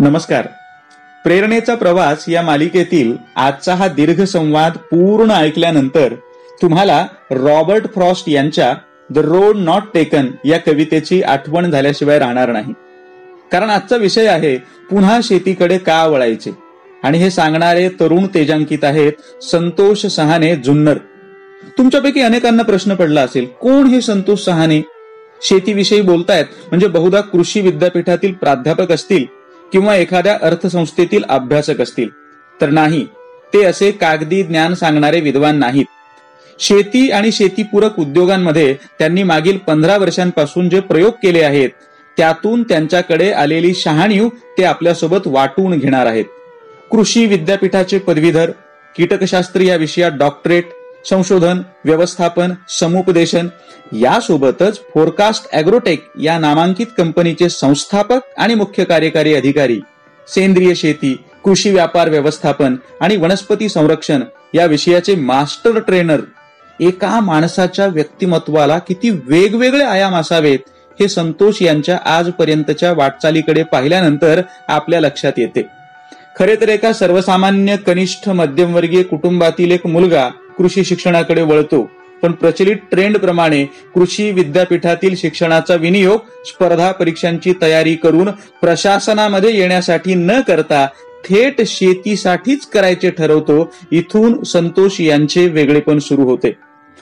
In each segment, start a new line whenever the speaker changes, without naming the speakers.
नमस्कार. प्रेरणेचा प्रवास या मालिकेतील आजचा हा दीर्घ संवाद पूर्ण ऐकल्यानंतर तुम्हाला रॉबर्ट फ्रॉस्ट यांच्या द रोड नॉट टेकन या कवितेची आठवण झाल्याशिवाय राहणार नाही. कारण आजचा विषय आहे पुन्हा शेतीकडे का वळायचे, आणि हे सांगणारे तरुण तेजांकित आहेत संतोष सहाने जुन्नर. तुमच्यापैकी अनेकांना प्रश्न पडला असेल, कोण हे संतोष सहाने? शेतीविषयी बोलतायत म्हणजे बहुधा कृषी विद्यापीठातील प्राध्यापक असतील किंवा एखाद्या अर्थसंस्थेतील अभ्यासक असतील. तर नाही, ते असे कागदी ज्ञान सांगणारे विद्वान नाहीत. शेती आणि शेतीपूरक उद्योगांमध्ये त्यांनी मागील 15 वर्षांपासून जे प्रयोग केले आहेत त्यातून त्यांच्याकडे आलेली शहाणीव ते आपल्यासोबत वाटून घेणार आहेत. कृषी विद्यापीठाचे पदवीधर, कीटकशास्त्र या विषयात डॉक्टरेट, संशोधन, व्यवस्थापन, समुपदेशन यासोबतच फोरकास्ट ॲग्रोटेक या नामांकित कंपनीचे संस्थापक आणि मुख्य कार्यकारी अधिकारी, सेंद्रिय शेती, कृषी व्यापार व्यवस्थापन आणि वनस्पती संरक्षण या विषयाचे मास्टर ट्रेनर. एका माणसाच्या व्यक्तिमत्वाला किती वेगवेगळे आयाम असावेत हे संतोष यांच्या आजपर्यंतच्या वाटचालीकडे पाहिल्यानंतर आपल्या लक्षात येते. खरे तर एका सर्वसामान्य कनिष्ठ मध्यमवर्गीय कुटुंबातील एक मुलगा कृषी शिक्षणाकडे वळतो, पण प्रचलित ट्रेंड प्रमाणे कृषी विद्यापीठातील शिक्षणाचा विनियोग स्पर्धा परीक्षांची तयारी करून प्रशासनामध्ये येण्यासाठी न करता थेट शेतीसाठीच करायचे ठरवतो. इथून संतोष यांचे वेगळेपण सुरू होते.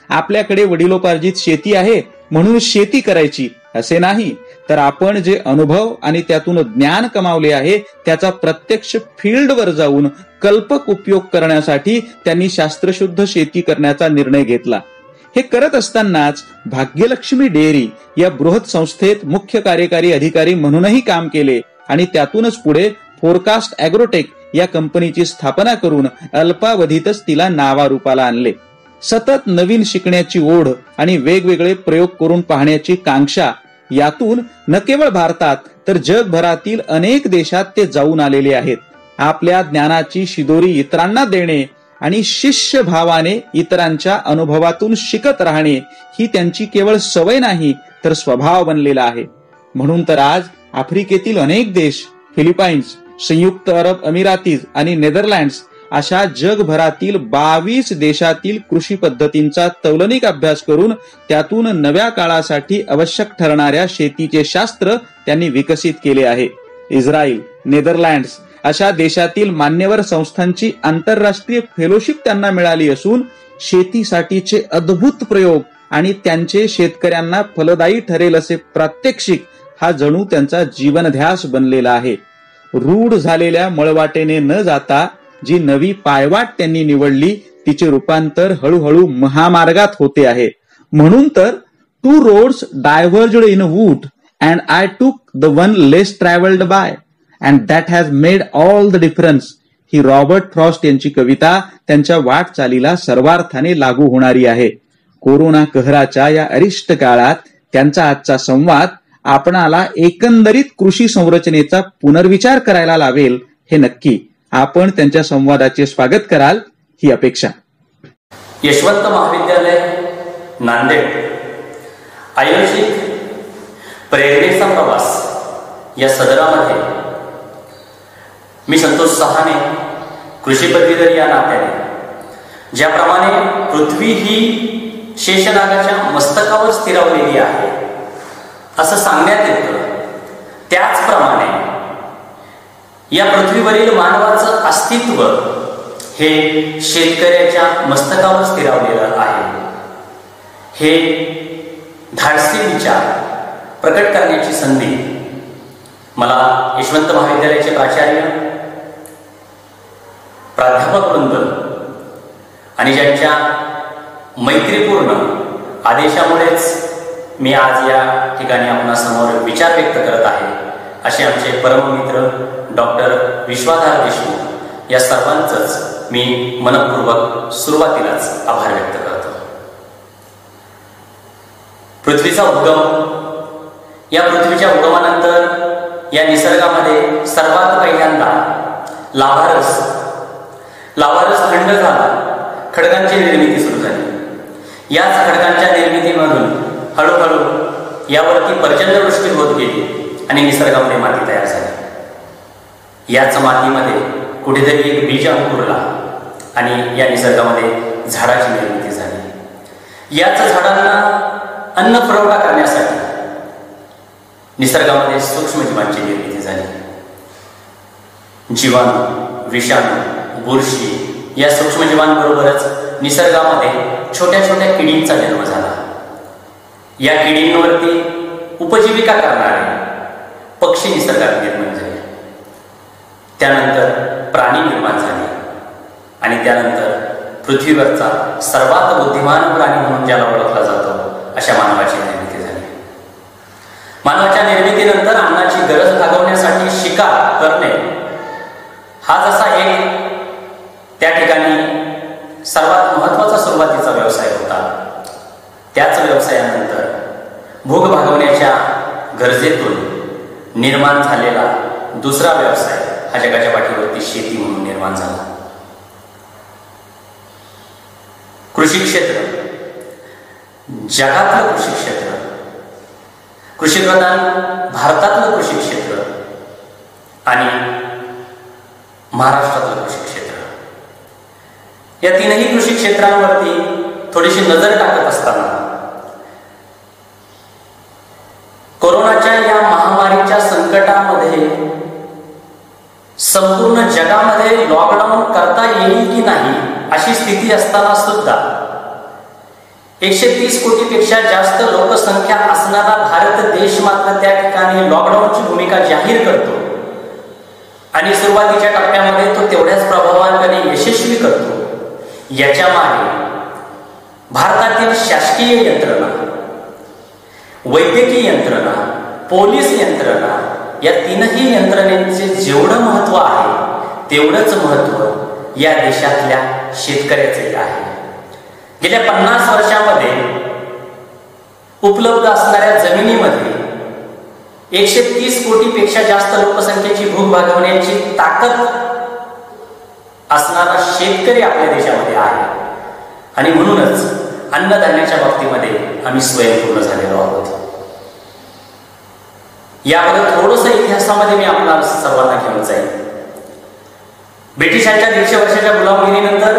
आपल्याकडे वडिलोपार्जित शेती आहे म्हणून शेती करायची असे नाही, तर आपण जे अनुभव आणि त्यातून ज्ञान कमावले आहे त्याचा प्रत्यक्ष फील्डवर जाऊन कल्पक उपयोग करण्यासाठी त्यांनी शास्त्रशुद्ध शेती करण्याचा निर्णय घेतला. हे करत असतानाच भाग्यलक्ष्मी डेअरी या बृहत संस्थेत मुख्य कार्यकारी अधिकारी म्हणूनही काम केले आणि त्यातूनच पुढे फोरकास्ट ॲग्रोटेक या कंपनीची स्थापना करून अल्पावधीतच तिला नावारूपाला आणले. सतत नवीन शिकण्याची ओढ आणि वेगवेगळे प्रयोग करून पाहण्याची कांक्षा यातून न केवळ भारतात तर जगभरातील अनेक देशात ते जाऊन आलेले आहेत. आपल्या ज्ञानाची शिदोरी इतरांना देणे आणि शिष्य भावाने इतरांच्या अनुभवातून शिकत राहणे ही त्यांची केवळ सवय नाही तर स्वभाव बनलेला आहे. म्हणून तर आज आफ्रिकेतील अनेक देश, फिलिपाईन्स, संयुक्त अरब अमिरातीज आणि नेदरलँड्स अशा जगभरातील 22 देशातील कृषी पद्धतींचा तौलनिक अभ्यास करून त्यातून नव्या काळासाठी आवश्यक ठरणाऱ्या शेतीचे शास्त्र त्यांनी विकसित केले आहे. इस्रायल, नेदरलँड्स अशा देशातील मान्यवर संस्थांची आंतरराष्ट्रीय फेलोशिप त्यांना मिळाली असून शेतीसाठीचे अद्भुत प्रयोग आणि त्यांचे शेतकऱ्यांना फलदायी ठरेल असे प्रात्यक्षिक हा जणू त्यांचा जीवनध्यास बनलेला आहे. रूढ झालेल्या मळवाटेने न जाता जी नवी पायवाट त्यांनी निवडली तिचे रूपांतर हळूहळू महामार्गात होते आहे. म्हणून तर 2 roads diverged in a wood and I took the one less traveled by and that has made all the difference he Robert Frost यांची कविता त्यांच्या वाटचालीला सर्वार्थाने लागू होणारी आहे. कोरोना कहराच्या या अरिष्ट काळात त्यांचा आजचा संवाद आपणाला एकंदरीत कृषी संरचनेचा पुनर्विचार करायला लावेल हे नक्की. आपण त्यांच्या संवादाचे स्वागत कराल ही अपेक्षा.
यशवंत महाविद्यालय नांदेड आयोजित प्रेरणेचा प्रवास या सदरामध्ये मी संतोष सहाने कृषी पदवीधर या नात्याने ज्याप्रमाणे पृथ्वी ही शेषनागाच्या मस्तकावर स्थिरावलेली आहे असं सांगण्यात येतं, त्याचप्रमाणे या पृथ्वीवरील मानवाचं अस्तित्व हे शेतकऱ्याच्या मस्तकावर स्थिरावलेलं आहे. हे धाडसी विचार प्रकट करण्याची संधी मला यशवंत महाविद्यालयाचे प्राचार्य, प्राध्यापक वृंद आणि ज्यांच्या मैत्रीपूर्ण आदेशामुळेच मी आज या ठिकाणी आपणासमोर विचार व्यक्त करत आहे असे आमचे परममित्र डॉक्टर विश्वाधार देशमुख या सर्वांचंच मी मनपूर्वक सुरुवातीलाच आभार व्यक्त करतो. पृथ्वीचा उगम, या पृथ्वीच्या उगमानंतर या निसर्गामध्ये सर्वात पहिल्यांदा लावारस खंड झाला, खडकांची निर्मिती सुरू झाली. याच खडकांच्या निर्मितीमधून हळूहळू यावरती प्रचंड वृष्टी होत गेली आणि निसर्गामध्ये माती तयार झाली. याच मातीमध्ये कुठेतरी एक बीज अंकुरला आणि या निसर्गामध्ये झाडाची निर्मिती झाली. याच झाडांना अन्न पुरवठा करण्यासाठी निसर्गामध्ये सूक्ष्मजीवांची निर्मिती झाली. जीवाणू, विषाणू, बुरशी या सूक्ष्मजीवांबरोबरच निसर्गामध्ये छोट्या छोट्या किडींचा जन्म झाला. या किडींवरती उपजीविका करणारे पक्षी निसर्गात निर्माण झाले. त्यानंतर प्राणी निर्माण झाले आणि त्यानंतर पृथ्वीवरचा सर्वात बुद्धिमान प्राणी म्हणून ज्याला ओळखला जातो अशा मानवाची निर्मिती झाली. मानवाच्या निर्मितीनंतर अन्नाची गरज भागवण्यासाठी शिकार करणे हा जसा एक त्या ठिकाणी सर्वात महत्वाचा सुरुवातीचा व्यवसाय होता, त्याच व्यवसायानंतर भूक भागवण्याच्या गरजेतून निर्माण झालेला दुसरा व्यवसाय हा जगाच्या पाठीवरती शेती म्हणून निर्माण झाला. कृषी क्षेत्र, जगातलं कृषी क्षेत्र, कृषीप्रधान भारतातलं कृषी क्षेत्र आणि महाराष्ट्रातलं कृषी क्षेत्र, या तीनही कृषी क्षेत्रांवरती थोडीशी नजर टाकत असताना कोरोनाच्या या महामारीच्या संकटामध्ये संपूर्ण जगामध्ये लॉकडाऊन करता येईल की नाही अशी स्थिती असताना सुद्धा 130 कोटीपेक्षा जास्त लोकसंख्या असणारा भारत देश मात्र त्या ठिकाणी लॉकडाऊनची भूमिका जाहीर करतो आणि सुरुवातीच्या टप्प्यामध्ये तो तेवढ्याच प्रभावाने यशस्वी करतो. याच्या मागे भारतातील शासकीय यंत्रणा, वैद्यकीय यंत्रणा, पोलीस यंत्रणा या तीनही यंत्रणेचे जेवढं महत्व आहे तेवढंच महत्व या देशातल्या शेतकऱ्याचे आहे. गेल्या 50 वर्षामध्ये उपलब्ध असणाऱ्या जमिनीमध्ये 130 कोटीपेक्षा जास्त लोकसंख्येची भूक भागवण्याची ताकद असणारा शेतकरी आपल्या देशामध्ये आहे आणि म्हणूनच अन्नधान्याच्या बाबतीमध्ये आम्ही स्वयंपूर्ण झालेलो आहोत. याबद्दल थोडंसं इतिहासामध्ये मी आपल्या सर्वांना घेऊन जाईल. ब्रिटिशांच्या 150 वर्षाच्या गुलामगिरीनंतर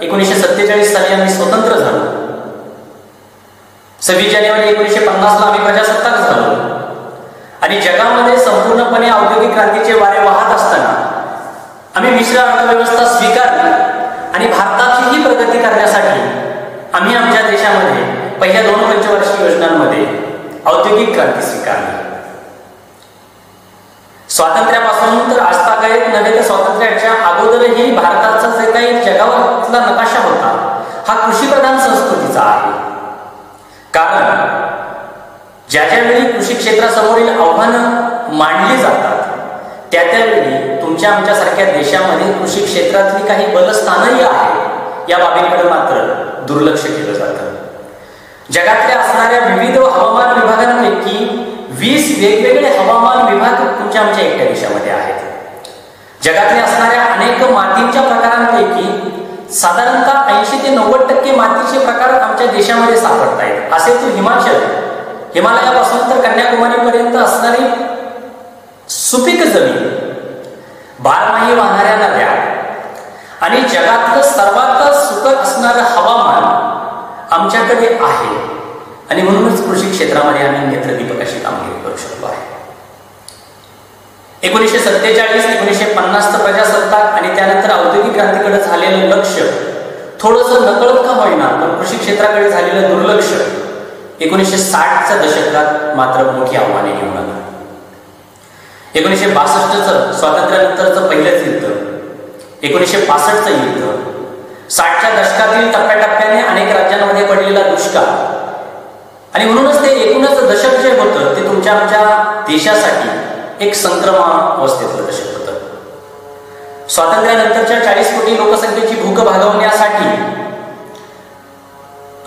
1947 साली आम्ही स्वतंत्र झालो. 26 जानेवारी 1950 आम्ही प्रजासत्ताक झालो आणि जगामध्ये संपूर्णपणे औद्योगिक क्रांतीचे वारे वाहत असताना आम्ही मिश्र अर्थव्यवस्था स्वीकारली आणि भारताचीही प्रगती करण्यासाठी आम्ही आमच्या देशामध्ये पहिल्या 2 पंचवार्षिक योजनांमध्ये औद्योगिक क्रांती स्वीकारली. स्वातंत्र्यापासून तर आजतागायत नव्हे तर स्वातंत्र्याच्या अगोदरही भारताचा जे काही जगावरचा नकाशा होता हा कृषीप्रधान संस्कृतीचा आहे. कारण ज्या ज्यावेळी कृषी क्षेत्रासमोरील आव्हानं मांडली जातात त्यावेळी तुमच्या आमच्यासारख्या देशामध्ये कृषी क्षेत्रातली काही बलस्थानही आहे या बाबींकडे मात्र दुर्लक्ष केलं जातं. जगातल्या असणाऱ्या विविध हवामान विभागांपैकी 20 वेगवेगळे हवामान विभाग तुमच्या आमच्या एकट्या देशामध्ये आहेत. जगातल्या असणाऱ्या अनेक मातींच्या प्रकारांपैकी साधारणतः 80 ते 90% मातीचे प्रकार आमच्या देशामध्ये सापडत आहेत. असे तो हिमालयापासून तर कन्याकुमारी पर्यंत असणारी सुपीक जमीन, बारमाही वाहणाऱ्या नद्या आणि जगातलं सर्वात सुकर असणारं हवामान आमच्याकडे आहे आणि म्हणूनच कृषी क्षेत्रामध्ये आम्ही नेत्रदीपक अशी कामगिरी करू शकलो आहे. 1947, 1950 प्रजासत्ताक आणि त्यानंतर औद्योगिक क्रांतीकडे झालेलं लक्ष थोडंसं नकळत का होईना पण कृषी क्षेत्राकडे झालेलं दुर्लक्ष 1960च्या दशकात मात्र मोठी आव्हाने घेऊन आलं. 1962चं स्वातंत्र्यानंतरचं पहिलंच युद्ध, 1965चं युद्ध, 60च्या दशकातील टप्प्याटप्प्याने अनेक राज्यांमध्ये पडलेला दुष्काळ आणि म्हणूनच ते एकूणच दशक जे होतं ते तुमच्या आमच्या देशासाठी एक संक्रमण अवस्थेतलं दशक होतं. स्वातंत्र्यानंतरच्या 40 कोटी लोकसंख्येची भूक भागवण्यासाठी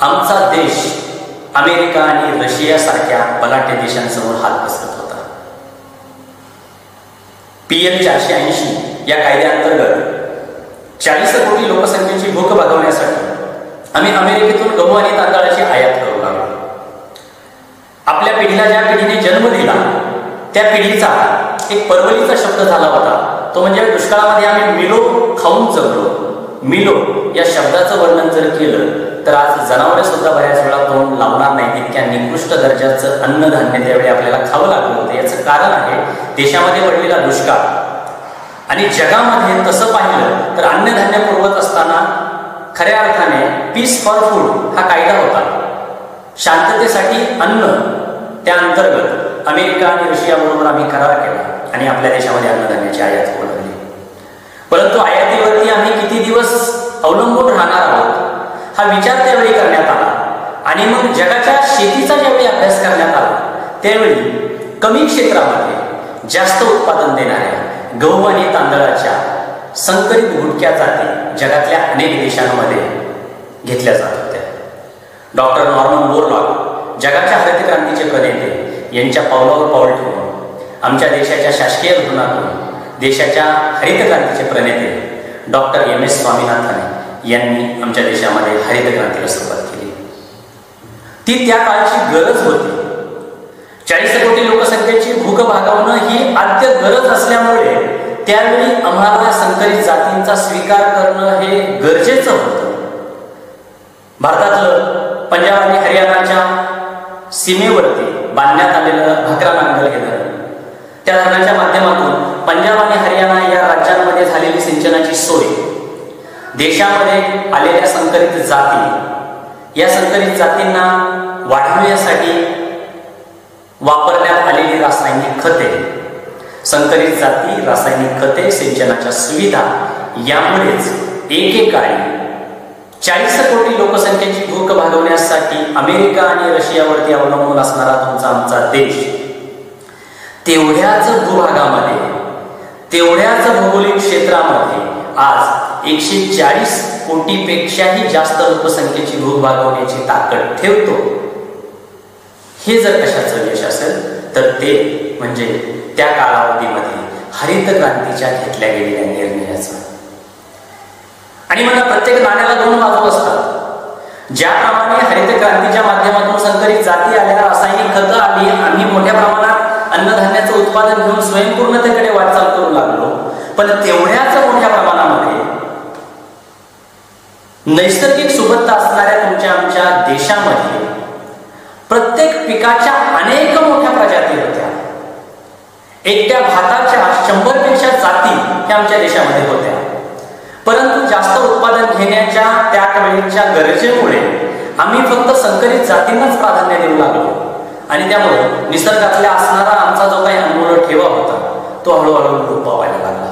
आमचा देश अमेरिका आणि रशिया सारख्या बलाढ्य देशांसमोर हात पसरत होता. PL 480 या कायद्याअंतर्गत 40 कोटी लोकसंख्येची भूक भागवण्यासाठी आम्ही अमेरिकेतून गहू आणि तांदळाची आयात करू लागलो. आपल्या पिढीला ज्या पिढीने जन्म दिला त्या पिढीचा एक परवलीचा शब्द झाला होता तो म्हणजे दुष्काळामध्ये आम्ही मिलो खाऊन जगलो. मिलो या शब्दाचं वर्णन जर केलं तर आज जनावरे सुद्धा बऱ्याच वेळा तोंड लावणार नाही, इतक्या निकृष्ट दर्जाचं अन्नधान्य त्यावेळी आपल्याला खावं लागलं होतं. याचं कारण आहे देशामध्ये पडलेला दुष्काळ. आणि जगामध्ये तसं पाहिलं तर अन्नधान्य पुरवत असताना खऱ्या अर्थाने पीस फॉर फूड हा कायदा होता. शांततेसाठी अन्न, त्या अंतर्गत अमेरिका आणि रशियाबरोबर आम्ही करार केला आणि आपल्या देशामध्ये अन्नधान्याची आयात होऊ लागली. परंतु आयातीवरती आम्ही किती दिवस अवलंबून राहणार आहोत हा विचार त्यावेळी करण्यात आला. आणि मग जगाच्या शेतीचा ज्यावेळी अभ्यास करण्यात आला त्यावेळी कमी क्षेत्रामध्ये जास्त उत्पादन देणाऱ्या गहू आणि तांदळाच्या संकरित गुटक्या जाती जगातल्या अनेक देशांमध्ये घेतल्या जात होत्या. डॉक्टर नॉर्मन बोरलॉग जगाच्या हरित क्रांतीचे प्रणेते यांच्या पावलावर पाऊल ठेवून आमच्या देशाच्या शासकीय धोरणातून देशाच्या हरित क्रांतीचे प्रणेते डॉक्टर एम एस स्वामीनाथन यांनी आमच्या देशामध्ये हरित क्रांतीला सुरुवात केली. ती त्या काळची गरज होती. 40 कोटी लोकसंख्येची भूक भागवणं ही आद्य गरज असल्यामुळे त्यावेळी आम्हाला संकरित जातींचा स्वीकार करणं हे गरजेचं होतं. भारतातलं पंजाब आणि हरियाणाच्या सीमेवरती बांधण्यात आलेलं भाकरा नांगल हे धरण, त्या धरणाच्या माध्यमातून पंजाब आणि हरियाणा या राज्यांमध्ये झालेली सिंचनाची सोय, देशामध्ये आलेल्या संकरित जाती, या संकरित जातींना वाढवण्यासाठी वापरण्यात आलेली रासायनिक खते, संकरित जाती, रासायनिक खते, सिंचनाच्या सुविधा यामुळेच एकेकाळी 40 कोटी लोकसंख्येची भूक भागवण्यासाठी अमेरिका आणि रशियावरती अवलंबून असणारा तुमचा आमचा देश तेवढ्याच भूभागामध्ये, तेवढ्याच भौगोलिक क्षेत्रामध्ये आज 140 कोटीपेक्षाही जास्त लोकसंख्येची भूक भागवण्याची ताकद ठेवतो. हे जर कशाचं यश असेल तर ते म्हणजे त्या कालावधीमध्ये हरित क्रांतीच्या घेतल्या गेलेल्या निर्णयाचं. आणि मला प्रत्येक नाण्याला 2 बाजू असतात. ज्याप्रमाणे हरित क्रांतीच्या माध्यमातून संकरित जाती आल्या, रासायनिक खतं आली, आम्ही मोठ्या प्रमाणात अन्नधान्याचं उत्पादन घेऊन स्वयंपूर्णतेकडे वाटचाल करू लागलो, पण तेवढ्याच मोठ्या प्रमाणामध्ये नैसर्गिक सुबत्ता असणाऱ्या तुमच्या आमच्या देशामध्ये प्रत्येक पिकाच्या अनेक मोठ्या प्रजाती होत्या. एकट्या भाताच्या 100 पेक्षा जाती ह्या आमच्या देशामध्ये होत्या. परंतु जास्त उत्पादन घेण्याच्या त्या वेळेच्या गरजेमुळे आम्ही फक्त संकरित जातींनाच प्राधान्य देऊ लागलो आणि त्यामुळे निसर्गातल्या असणारा आमचा जो काही अनमोल ठेवा होता तो हळूहळू लोप पावायला लागला.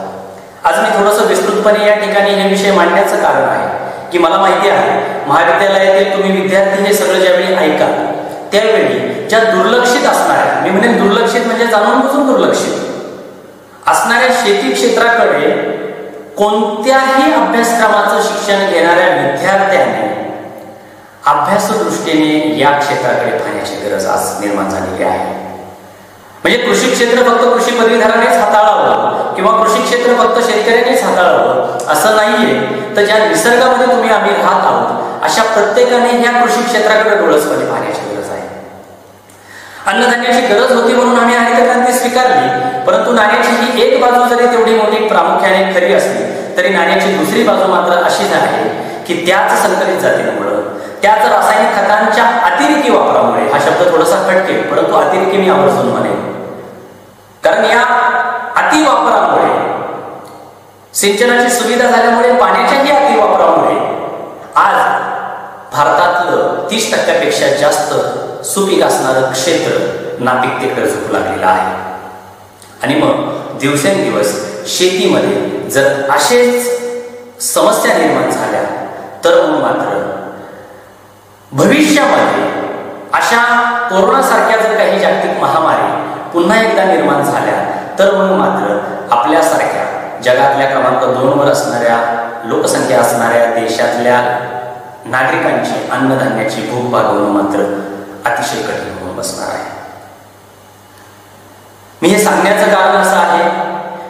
आज मी थोडंसं विस्तृतपणे या ठिकाणी हे विषय मांडण्याचं कारण आहे की मला माहिती आहे महाविद्यालयातील तुम्ही विद्यार्थी हे सगळं ज्यावेळी ऐकाल त्यावेळी ज्या दुर्लक्षित असणाऱ्या, मी म्हणेन दुर्लक्षित म्हणजे जाणून बुजून दुर्लक्षित असणाऱ्या शेती क्षेत्राकडे कोणत्याही अभ्यासक्रमाचं शिक्षण घेणाऱ्या विद्यार्थ्यांनी अभ्यासू दृष्टीने या क्षेत्राकडे पाहण्याची गरज आज निर्माण झालेली आहे. म्हणजे कृषी क्षेत्र फक्त कृषी पदवीधरानेच हाताळावं किंवा कृषी क्षेत्र फक्त शेतकऱ्यांनीच हाताळावं असं नाहीये. तर ज्या निसर्गामध्ये तुम्ही आम्ही राहत आहोत अशा प्रत्येकाने या कृषी क्षेत्राकडे डोळसपणे पाहण्याची गरज आहे. अन्नधान्याची गरज होती म्हणून आम्ही हरित क्रांती स्वीकारली, परंतु नाण्याची ही एक बाजू जरी तेवढी मोठी प्रामुख्याने खरी असली तरी नाण्याची दुसरी बाजू मात्र अशीच आहे की त्याच संकरित जातींमुळे, त्याच रासायनिक खतांच्या अतिरेकी वापरामुळे, हा शब्द थोडासा खटकेल परंतु अतिरेकी मी आवर्जून म्हणेन, कारण या अतिवापरामुळे, सिंचनाची सुविधा झाल्यामुळे, पाण्याच्याही अतिवापरामुळे आज भारतातलं 30% जास्त सुपीक असणारं क्षेत्र नापिकतेकडे झोपू लागलेलं आहे. आणि मग दिवसेंदिवस शेतीमध्ये जर असेच समस्या निर्माण झाल्या तर मग मात्र भविष्यामध्ये अशा कोरोनासारख्या जर काही जागतिक महामारी पुन्हा एकदा निर्माण झाल्या तर मग मात्र आपल्यासारख्या जगातल्या क्रमांक 2 वर असणाऱ्या लोकसंख्या असणाऱ्या देशातल्या नागरिकांची अन्नधान्याची भूक भागवणं मात्र अतिशय कठीण होऊन बसणार आहे. मी हे सांगण्याचं कारण असं आहे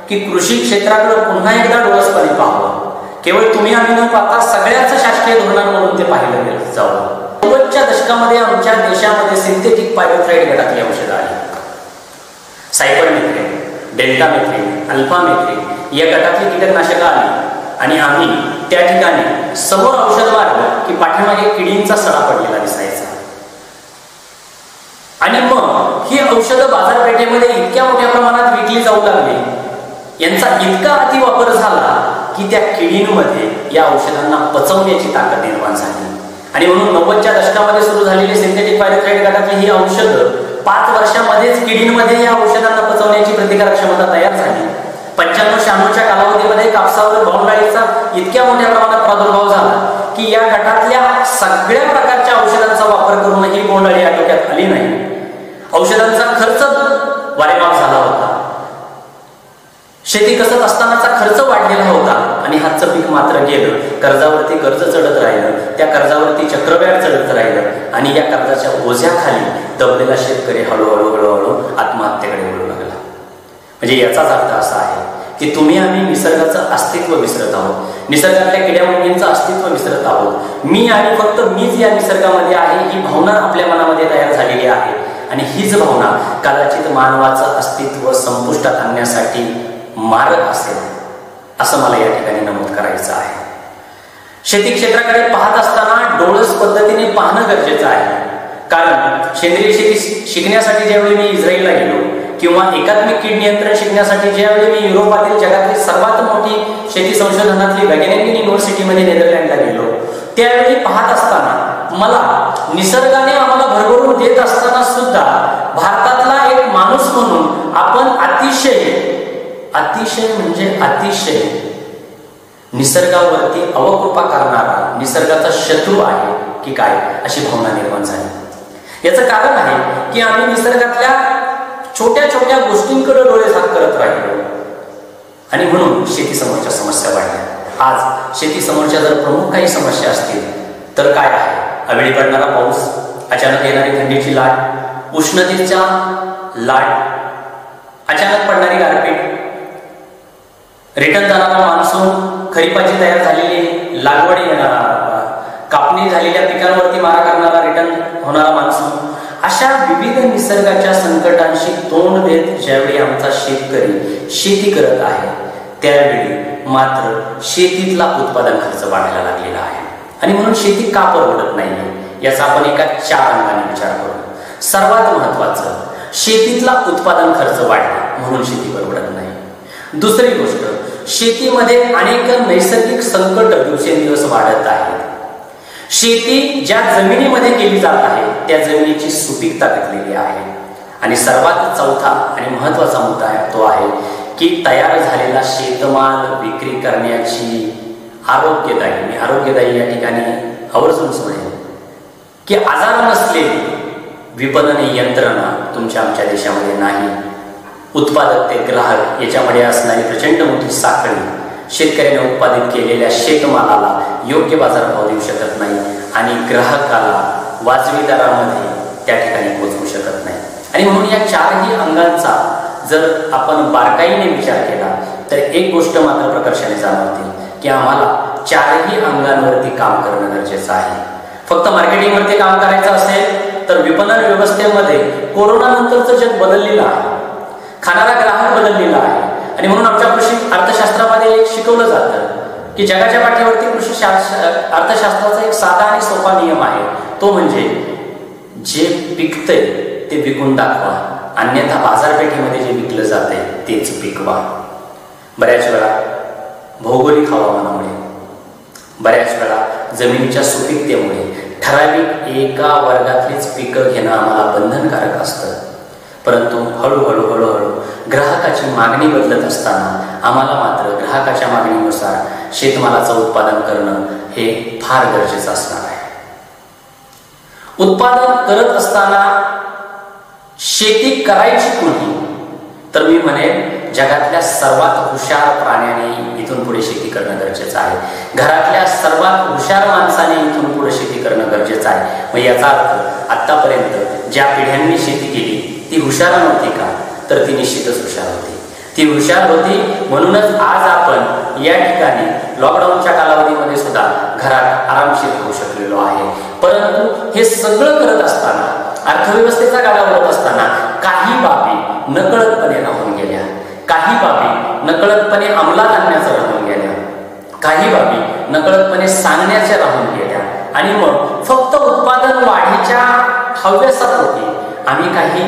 की कृषी क्षेत्राकडे पुन्हा एकदा डोळसपणे पाहावं. केवळ तुम्ही आम्ही न पाहता सगळ्याच शासकीय धोरणांमधून ते पाहिलं जावं. 90च्या दशकामध्ये आमच्या देशामध्ये सिंथेटिक पायरोथ्राईड गटातली औषधं आली, सायपरमेथ्रिन, डेल्टामेथ्रिन, अल्फामेथ्रिन या गटातली कीटकनाशकं आली आणि आम्ही त्या ठिकाणी समोर औषध मारलं की पाठीमागे किडींचा सडा पडलेला दिसायचा. आणि मग ही औषधं बाजारपेठेमध्ये इतक्या मोठ्या प्रमाणात विकली जाऊ लागली, यांचा इतका अतिवापर झाला की त्या किडींमध्ये या औषधांना पचवण्याची ताकद निर्माण झाली. आणि म्हणून 90च्या दशकामध्ये सुरू झालेली सिंथेटिक पायरेथ्राईड गटातली ही औषधं 5 वर्षामध्येच किडींमध्ये या औषधांना पचवण्याची प्रतिकारक क्षमता तयार झाली. 95-96च्या कालावधीमध्ये कापसावर बोंडअळीचा इतक्या मोठ्या प्रमाणात प्रादुर्भाव झाला की या गटातल्या सगळ्या प्रकारच्या औषधांचा वापर करूनही बोंडअळी आटोक्यात आली नाही. औषधांचा खर्च वारेमाप झाला होता, शेती कसत असतानाचा खर्च वाढलेला होता आणि हातचं पीक मात्र गेलं. कर्जावरती कर्ज चढत राहिलं, त्या कर्जावरती चक्रव्याढ चढत राहिलं आणि या कर्जाच्या ओझ्याखाली दबलेला शेतकरी हळूहळू आत्महत्येकडे वळू लागला. म्हणजे याचाच अर्थ असा आहे की तुम्ही आम्ही निसर्गाचं अस्तित्व विसरत आहोत, निसर्गातल्या किड्यामुंगींचं अस्तित्व विसरत आहोत. मी आणि फक्त मीच या निसर्गामध्ये आहे ही भावना आपल्या मनामध्ये तयार झालेली आहे. आणि हीच भावना कदाचित मानवाचं अस्तित्व संपुष्टात आणण्यासाठी मार्ग असेल असं मला या ठिकाणी नमूद करायचं आहे. शेती क्षेत्राकडे पाहत असताना डोळस पद्धतीने पाहणं गरजेचं आहे. कारण सेंद्रिय शेती शिकण्यासाठी ज्यावेळी मी इस्रायलला गेलो किंवा एकात्मिक कीड नियंत्रण शिकण्यासाठी ज्यावेळी मी युरोपातील जगातली सर्वात मोठी शेती संशोधनातली वॅगेनिंगन युनिव्हर्सिटीमध्ये नेदरलँडला गेलो, त्यावेळी पाहत असताना मला निसर्गाने आम्हाला भरभरून देत असताना सुद्धा भारतातला एक माणूस म्हणून आपण अतिशय निसर्गावरती अवकृपा करणारा निसर्गाचा शत्रू आहे की काय अशी भावना निर्माण झाली. याचं कारण आहे की आम्ही निसर्गातल्या छोट्या छोट्या गोष्टींकडे डोळे झाक करत राहिलो आणि म्हणून शेतीसमोरच्या समस्या वाढल्या. आज शेतीसमोरच्या जर प्रमुख काही समस्या असतील तर काय आहे? अवेळी पडणारा पाऊस, अचानक येणारी थंडीची लाट, उष्णतेच्या लाट, अचानक पडणारी गारपीट, रिटर्न जाणारा मान्सून, खरीपाची तयार झालेली लागवड येणारा, कापणी झालेल्या पिकांवरती मारा करणारा रिटर्न होणारा मान्सून, अशा विविध निसर्गाच्या संकटांशी तोंड देत ज्यावेळी आमचा शेतकरी शेती करत आहे त्यावेळी मात्र शेतीतला उत्पादन खर्च वाढायला लागलेला आहे. आणि म्हणून शेती का परवडत नाहीये याचा आपण एका 4 अंगाने विचार करू. सर्वात महत्वाचं, शेतीतला उत्पादन खर्च वाढला म्हणून शेती परवडत नाही. दुसरी गोष्ट, शेतीमध्ये अनेक नैसर्गिक संकट दिवसेंदिवस वाढत आहेत. शेती ज्या जमिनीमध्ये केली जात आहे त्या जमिनीची सुपीकता घटलेली आहे. आणि सर्वात चौथा आणि महत्वाचा मुद्दा तो आहे की तयार झालेला शेतमाल विक्री करण्याची आरोग्यदायी, मी आरोग्यदायी या ठिकाणी आवर्जून म्हणेन की आजार नसलेली विपणन यंत्रणा तुमच्या आमच्या देशामध्ये नाही. उत्पादक ते ग्राहक याच्यामध्ये असणारी प्रचंड मोठी साखळी शेतकऱ्याने उत्पादित केलेल्या शेतमालाला योग्य बाजारभाव देऊ शकत नाही आणि ग्राहकाला वाजवी दरामध्ये त्या ठिकाणी पोहोचवू शकत नाही. आणि म्हणून या 4ही अंगांचा जर आपण बारकाईने विचार केला तर एक गोष्ट मात्र प्रकर्षाने जाणवते की आम्हाला 4ही अंगांवरती काम करणं गरजेचं आहे. फक्त मार्केटिंगवरती काम करायचं असेल तर विपणन व्यवस्थेमध्ये कोरोना नंतरचं जग बदललेलं आहे, खाणारा ग्राहक बदललेला आहे. आणि म्हणून आमच्या कृषी अर्थशास्त्रामध्ये एक शिकवलं जातं की जगाच्या पाठीवरती कृषी अर्थशास्त्राचा एक साधा आणि सोपा नियम आहे, तो म्हणजे जे पिकतंय ते विकून दाखवा, अन्यथा बाजारपेठेमध्ये जे विकलं जातंय तेच पिकवा. बऱ्याच वेळा भौगोलिक हवामानामुळे, बऱ्याच वेळा जमिनीच्या सुपीकतेमुळे ठराविक एका वर्गातलीच पिकं घेणं आम्हाला बंधनकारक असतं. परंतु हळूहळू ग्राहकाची मागणी बदलत असताना आम्हाला मात्र ग्राहकाच्या मागणीनुसार शेतमालाचं उत्पादन करणं हे फार गरजेचं असणार आहे. उत्पादन करत असताना शेती करायची कोणी? तर मी म्हणेन जगातल्या सर्वात हुशार प्राण्याने इथून पुढे शेती करणं गरजेचं आहे. घरातल्या सर्वात हुशार माणसाने इथून पुढे शेती करणं गरजेचं आहे. मग याचा अर्थ आतापर्यंत ज्या पिढ्यांनी शेती केली ती हुशार नव्हती का? तर ती निश्चितच हुशार होती. ती हुशार होती म्हणूनच आज आपण या ठिकाणी लॉकडाऊनच्या कालावधीमध्ये सुद्धा घरात आरामशीर राहू शकलेलो आहे. परंतु हे सगळं करत असताना, अर्थव्यवस्थेचा गाडा ओढत असताना काही बाबी नकळतपणे राहून गेल्या. काही बाबी नकळतपणे अंमलात आणण्याचं राहून गेल्या, काही बाबी नकळतपणे सांगण्याच्या राहून गेल्या आणि मग फक्त उत्पादन वाढीच्या हव्यासापोटी आम्ही काही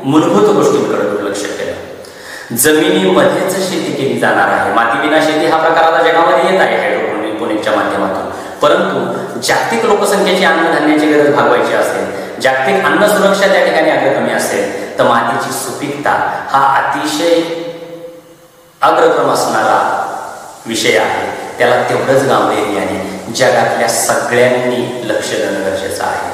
मूलभूत गोष्टींकडे दुर्लक्ष केलं. जमिनीमध्येच शेती केली जाणार आहे. मातीविना शेती हा प्रकार आता जगामध्ये येत आहे हायड्रोपोनिक्सच्या माध्यमातून. परंतु जागतिक लोकसंख्येची अन्नधान्याची गरज भागवायची असेल, जागतिक अन्न सुरक्षा त्या ठिकाणी अग्रक्रमी असेल तर मातीची सुपीकता हा अतिशय अग्रक्रम असणारा विषय आहे. त्याला तेवढंच गांभीर्याने जगातल्या सगळ्यांनी लक्ष देणं गरजेचं आहे.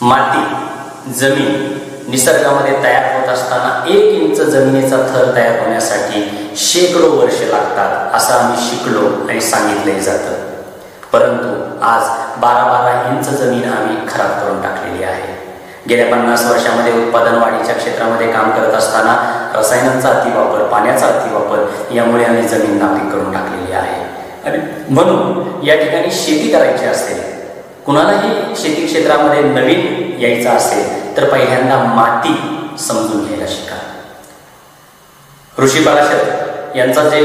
माती, जमीन निसर्गामध्ये तयार होत असताना 1 इंच जमिनीचा थर तयार होण्यासाठी शेकडो वर्ष लागतात असं आम्ही शिकलो आणि सांगितलंही जातं. परंतु आज 12-12 इंच जमीन आम्ही खराब करून टाकलेली आहे. गेल्या 50 वर्षामध्ये उत्पादन वाढीच्या क्षेत्रामध्ये काम करत असताना रसायनांचा अतिवापर, पाण्याचा अतिवापर यामुळे आम्ही जमीन नापीक करून टाकलेली आहे. आणि म्हणून या ठिकाणी शेती करायची असेल, कुणालाही शेती क्षेत्रामध्ये नवीन यायचं असेल तर पहिल्यांदा माती समजून घ्यायला शिका. ऋषी पराशर यांचा जे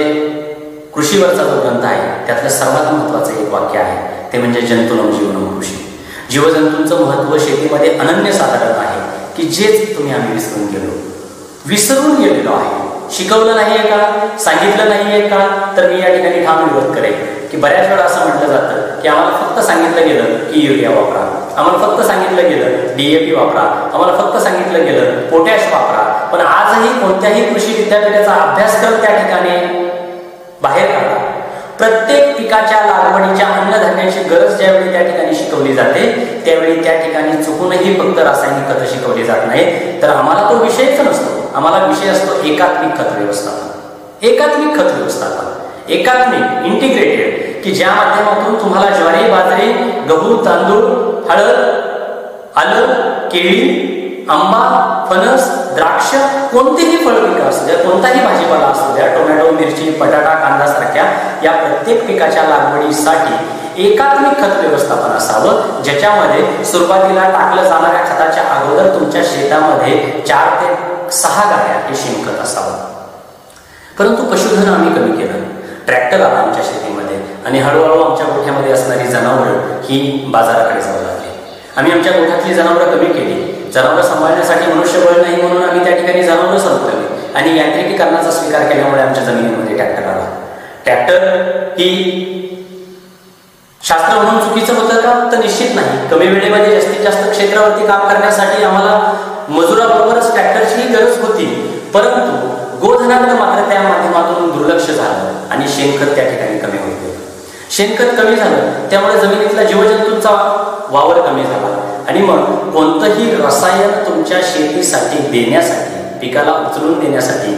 कृषीवरचा जो ग्रंथ आहे त्यातलं सर्वात महत्वाचं एक वाक्य आहे ते म्हणजे जंतूनं जीवनं कृषी. जीवजंतूंचं महत्व शेतीमध्ये अनन्यसाधारण आहे की जेच तुम्ही आम्ही विसरून गेलेलो आहे. शिकवलं नाहीये का, सांगितलं नाहीये का, तर मी या ठिकाणी ठाम विरोध करेन की बऱ्याच वेळा असं म्हटलं जातं की आम्हाला फक्त सांगितलं गेलं की युरिया वापरा, आम्हाला फक्त सांगितलं गेलं DAP वापरा, आम्हाला फक्त सांगितलं गेलं पोटॅश वापरा. पण आजही कोणत्याही कृषी विद्यापीठाचा अभ्यासक्रम त्या ठिकाणी बाहेर काढा. प्रत्येक पिकाच्या लागवडीच्या अन्नधान्याची गरज ज्यावेळी त्या ठिकाणी शिकवली जाते त्यावेळी त्या ठिकाणी चुकूनही फक्त रासायनिक खतं शिकवली जात नाही, तर आम्हाला तो विषयच नसतो. आम्हाला विषय असतो एकात्मिक खत व्यवस्थापन. एकात्मिक खत व्यवस्थापन, एकात्मिक इंटिग्रेटेड, की ज्या माध्यमातून तुम्हाला ज्वारी, बाजरी, गहू, तांदूळ, हळद, आलं, केळी, आंबा, फणस, द्राक्ष, कोणतेही फळपिकं असू द्या, कोणताही भाजीपाला असू द्या, टोमॅटो, मिरची, बटाटा, कांदा सारख्या या प्रत्येक पिकाच्या लागवडीसाठी एकात्मिक खत व्यवस्थापन असावं, ज्याच्यामध्ये सुरुवातीला टाकलं जाणाऱ्या खताच्या अगोदर तुमच्या शेतामध्ये 4 ते 6 गाड्या हे शेणखत असावं. परंतु पशुधन आम्ही कमी केलं. ट्रॅक्टर आला आमच्या शेतीमध्ये आणि हळूहळू आमच्या गोठ्यामध्ये असणारी जनावरं ही बाजाराकडे जाऊ लागली. आम्ही आमच्या गोठ्यातली जनावरं कमी केली. जनावरं सांभाळण्यासाठी मनुष्यबळ नाही म्हणून आम्ही त्या ठिकाणी जनावरं संपवली आणि यांत्रिकीकरणाचा स्वीकार केल्यामुळे आमच्या जमिनीमध्ये ट्रॅक्टर आला. ट्रॅक्टर ही शास्त्र म्हणून चुकीचं होतं का, तर निश्चित नाही. कमी वेळेमध्ये जास्तीत जास्त क्षेत्रावरती काम करण्यासाठी आम्हाला मजुराबरोबरच ट्रॅक्टरचीही गरज होती. परंतु गोधनाकडे मात्र त्या माध्यमातून दुर्लक्ष झालं आणि शेणखत त्या ठिकाणी कमी होत गेलं. शेणखत कमी झालं त्यामुळे जमिनीतला जीवजंतूंचा वावर कमी झाला आणि मग कोणतंही रसायन तुमच्या शेतीसाठी देण्यासाठी, पिकाला उचलून देण्यासाठी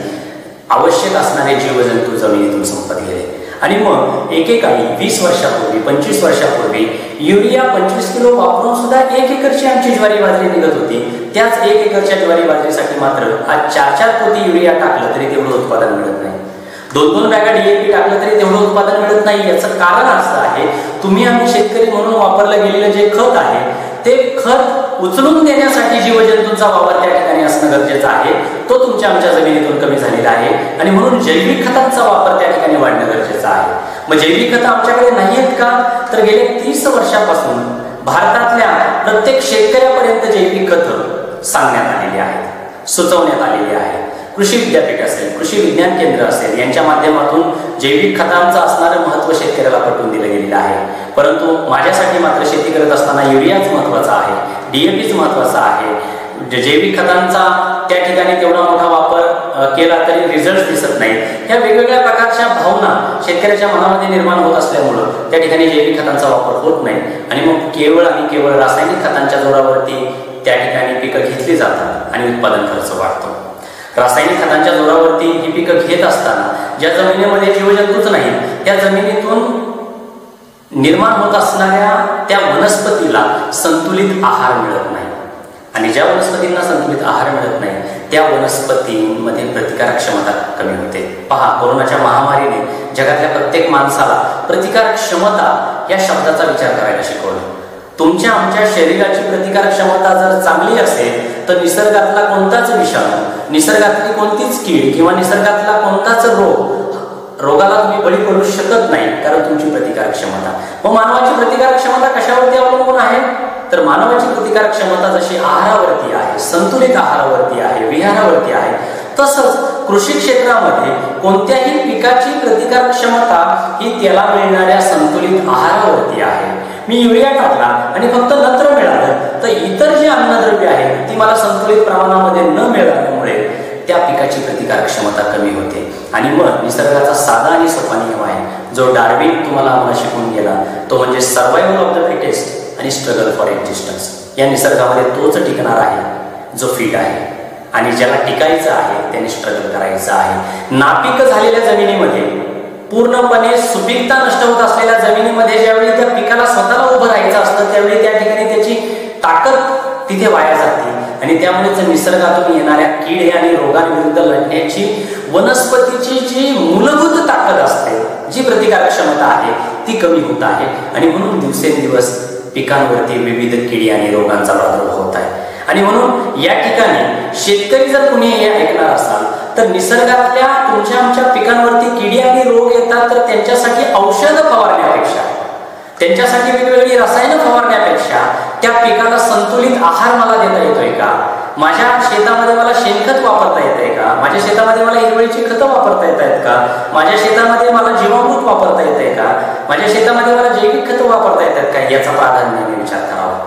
आवश्यक असणारे जीवजंतू जमिनीतून संपत गेले. आणि मग एकेकाळी 20 वर्षापूर्वी, 25 वर्षापूर्वी युरिया 25 किलो वापरून सुद्धा 1 एकरची आमची ज्वारी बाजरी निघत होती. त्याच 1 एकरच्या ज्वारी बाजरीसाठी मात्र आज 4-4 पोती युरिया टाकलं तरी तेवढं उत्पादन मिळत नाही. 2-2 बॅगा DAP टाकलं तरी तेवढं उत्पादन मिळत नाही. याचं कारण असं आहे, तुम्ही आम्ही शेतकरी म्हणून वापरलं गेलेलं जे खत आहे ते खत उचलून देण्यासाठी जीवजंतूंचा वापर त्या ठिकाणी असणं गरजेचं आहे. तो तुमच्या आमच्या जमिनीतून कमी झालेला आहे आणि म्हणून जैविक खतांचा वापर त्या ठिकाणी वाढणं गरजेचं आहे. मग जैविक खतं आमच्याकडे नाही आहेत का, तर गेले 30 वर्षापासून भारतातल्या प्रत्येक शेतकऱ्यापर्यंत जैविक खतं सांगण्यात आलेली आहेत, सुचवण्यात आलेली आहे. कृषी विद्यापीठ असेल, कृषी विज्ञान केंद्र असेल, यांच्या माध्यमातून जैविक खतांचं असणारं महत्त्व शेतकऱ्याला पटवून दिलं गेलेलं आहे. परंतु माझ्यासाठी मात्र शेती करत असताना युरियाच महत्त्वाचा आहे, DAPच महत्त्वाचा आहे. जैविक खतांचा त्या ठिकाणी तेवढा मोठा वापर केला तरी रिझल्ट दिसत नाही. ह्या वेगवेगळ्या प्रकारच्या भावना शेतकऱ्याच्या मनामध्ये निर्माण होत असल्यामुळं त्या ठिकाणी जैविक खतांचा वापर होत नाही आणि मग केवळ आणि केवळ रासायनिक खतांच्या जोरावरती त्या ठिकाणी पिकं घेतली जातात आणि उत्पादन खर्च वाढतो. रासायनिक खतांच्या जोरावरती ही पिकं घेत असताना ज्या जमिनीमध्ये जीवजंतूच नाही त्या जमिनीतून निर्माण होत असणाऱ्या त्या वनस्पतीला संतुलित आहार मिळत नाही आणि ज्या वनस्पतींना संतुलित आहार मिळत नाही त्या वनस्पतींमध्ये प्रतिकारक क्षमता कमी होते. पहा, कोरोनाच्या महामारीने जगातल्या प्रत्येक माणसाला प्रतिकारक क्षमता या शब्दाचा विचार करायला शिकवलं. तुमच्या आमच्या शरीराची प्रतिकारक क्षमता जर चांगली असेल तर निसर्गातला कोणताच विषाणू, निसर्गातली कोणतीच कीड किंवा निसर्गातला कोणताच रोगाला तुम्ही बळी पडू शकत नाही, कारण तुमची प्रतिकारक क्षमता. मग मानवाची प्रतिकारक क्षमता कशावरती अवलंबून आहे? तर मानवाची प्रतिकारक क्षमता जशी आहारावरती आहे, संतुलित आहारावरती आहे, विहारावरती आहे, तसंच कृषी क्षेत्रामध्ये कोणत्याही पिकाची प्रतिकारक क्षमता ही त्याला मिळणाऱ्या संतुलित आहारावरती आहे. मी युरिया टाकला आणि फक्त नत्र मिळालं तर इतर जी अन्नद्रव्य आहेत ती मला संतुलित प्रमाणामध्ये न मिळाल्यामुळे त्या पिकाची प्रतिकारक क्षमता कमी होते. आणि मग निसर्गाचा साधा आणि सोपा नियम आहे जो डार्विन तुम्हाला आम्हाला शिकून गेला, तो म्हणजे सर्वायवल ऑफ द फिटेस्ट आणि स्ट्रगल फॉर एक्झिस्टन्स. या निसर्गामध्ये तोच टिकणार आहे जो फिट आहे, आणि ज्याला टिकायचं आहे त्याने स्ट्रगल करायचं आहे. नापीक झालेल्या जमिनीमध्ये, पूर्णपणे सुपीकता नष्ट होत असलेल्या जमिनीमध्ये ज्यावेळी त्या पिकाला स्वतःला उभं राहायचं असतं त्यावेळी त्या ठिकाणी त्याची ताकद तिथे वाया जाते. आणि त्यामुळे निसर्गातून येणाऱ्या कीड आणि रोगांविरुद्ध लढण्याची वनस्पतीची जी मूलभूत ताकद असते, जी प्रतिकारक क्षमता आहे ती कमी होत आहे. आणि म्हणून दिवसेंदिवस पिकांवरती विविध किडी आणि रोगांचा प्रादुर्भाव होत आहे. आणि म्हणून या ठिकाणी शेतकरी जर कुणी हे ऐकणार असाल तर निसर्गातल्या तुमच्या आमच्या पिकांवरती किडी आणि रोग येतात तर त्यांच्यासाठी औषध फवारण्यापेक्षा, त्यांच्यासाठी वेगवेगळी रसायनं फवारण्यापेक्षा त्या पिकाला संतुलित आहार मला देता येतोय का? माझ्या शेतामध्ये मला शेणखत वापरता येतंय का? माझ्या शेतामध्ये मला हिरवळीची खतं वापरता येत आहेत का? माझ्या शेतामध्ये मला जीवामृत वापरता येतंय का? माझ्या शेतामध्ये मला जैविक खतं वापरता येतात का? याचा प्राधान्याने विचार करावा.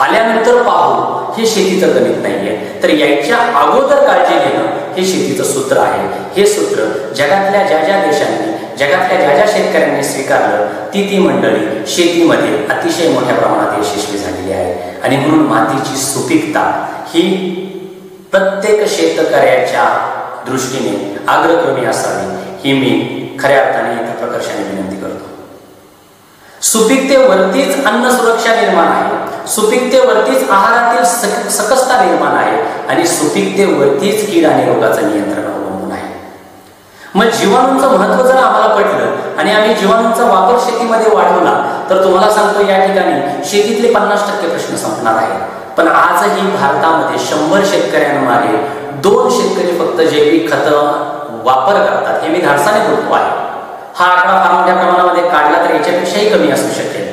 आल्यानंतर पाहू हे शेतीचं गणित नाहीये, तर याच्या अगोदर काळजी घेणं हे शेतीचं सूत्र आहे. हे सूत्र जगातल्या ज्या ज्या देशांनी, जगातल्या ज्या ज्या शेतकऱ्यांनी स्वीकारलं ती मंडळी शेतीमध्ये अतिशय मोठ्या प्रमाणात यशस्वी झालेली आहे. आणि म्हणून मातीची सुपीकता ही प्रत्येक शेतकऱ्याच्या दृष्टीने अग्रक्रमी असावी ही मी खऱ्या अर्थाने इथं प्रकर्षाने विनंती करतो. सुपीकतेवरतीच अन्न सुरक्षा निर्माण आहे, सुपीकतेवरतीच आहारातील सकसता निर्माण आहे आणि सुपीकतेवरतीच कीड आणि रोगाचं नियंत्रण अवलंबून आहे. मग जीवाणूंचं महत्व जर आम्हाला पडलं आणि आम्ही जीवाणूंचा वापर शेतीमध्ये वाढवला तर तुम्हाला सांगतो या ठिकाणी शेतीतले 50% प्रश्न संपणार आहे. पण आजही भारतामध्ये 100 शेतकऱ्यांमागे 2 शेतकरी फक्त जैविक खतं वापर करतात. हे मी धाडसाने बोलतो आहे. हा आकडा फार मोठ्या प्रमाणामध्ये काढला तर याच्यापेक्षाही कमी असू शकेल,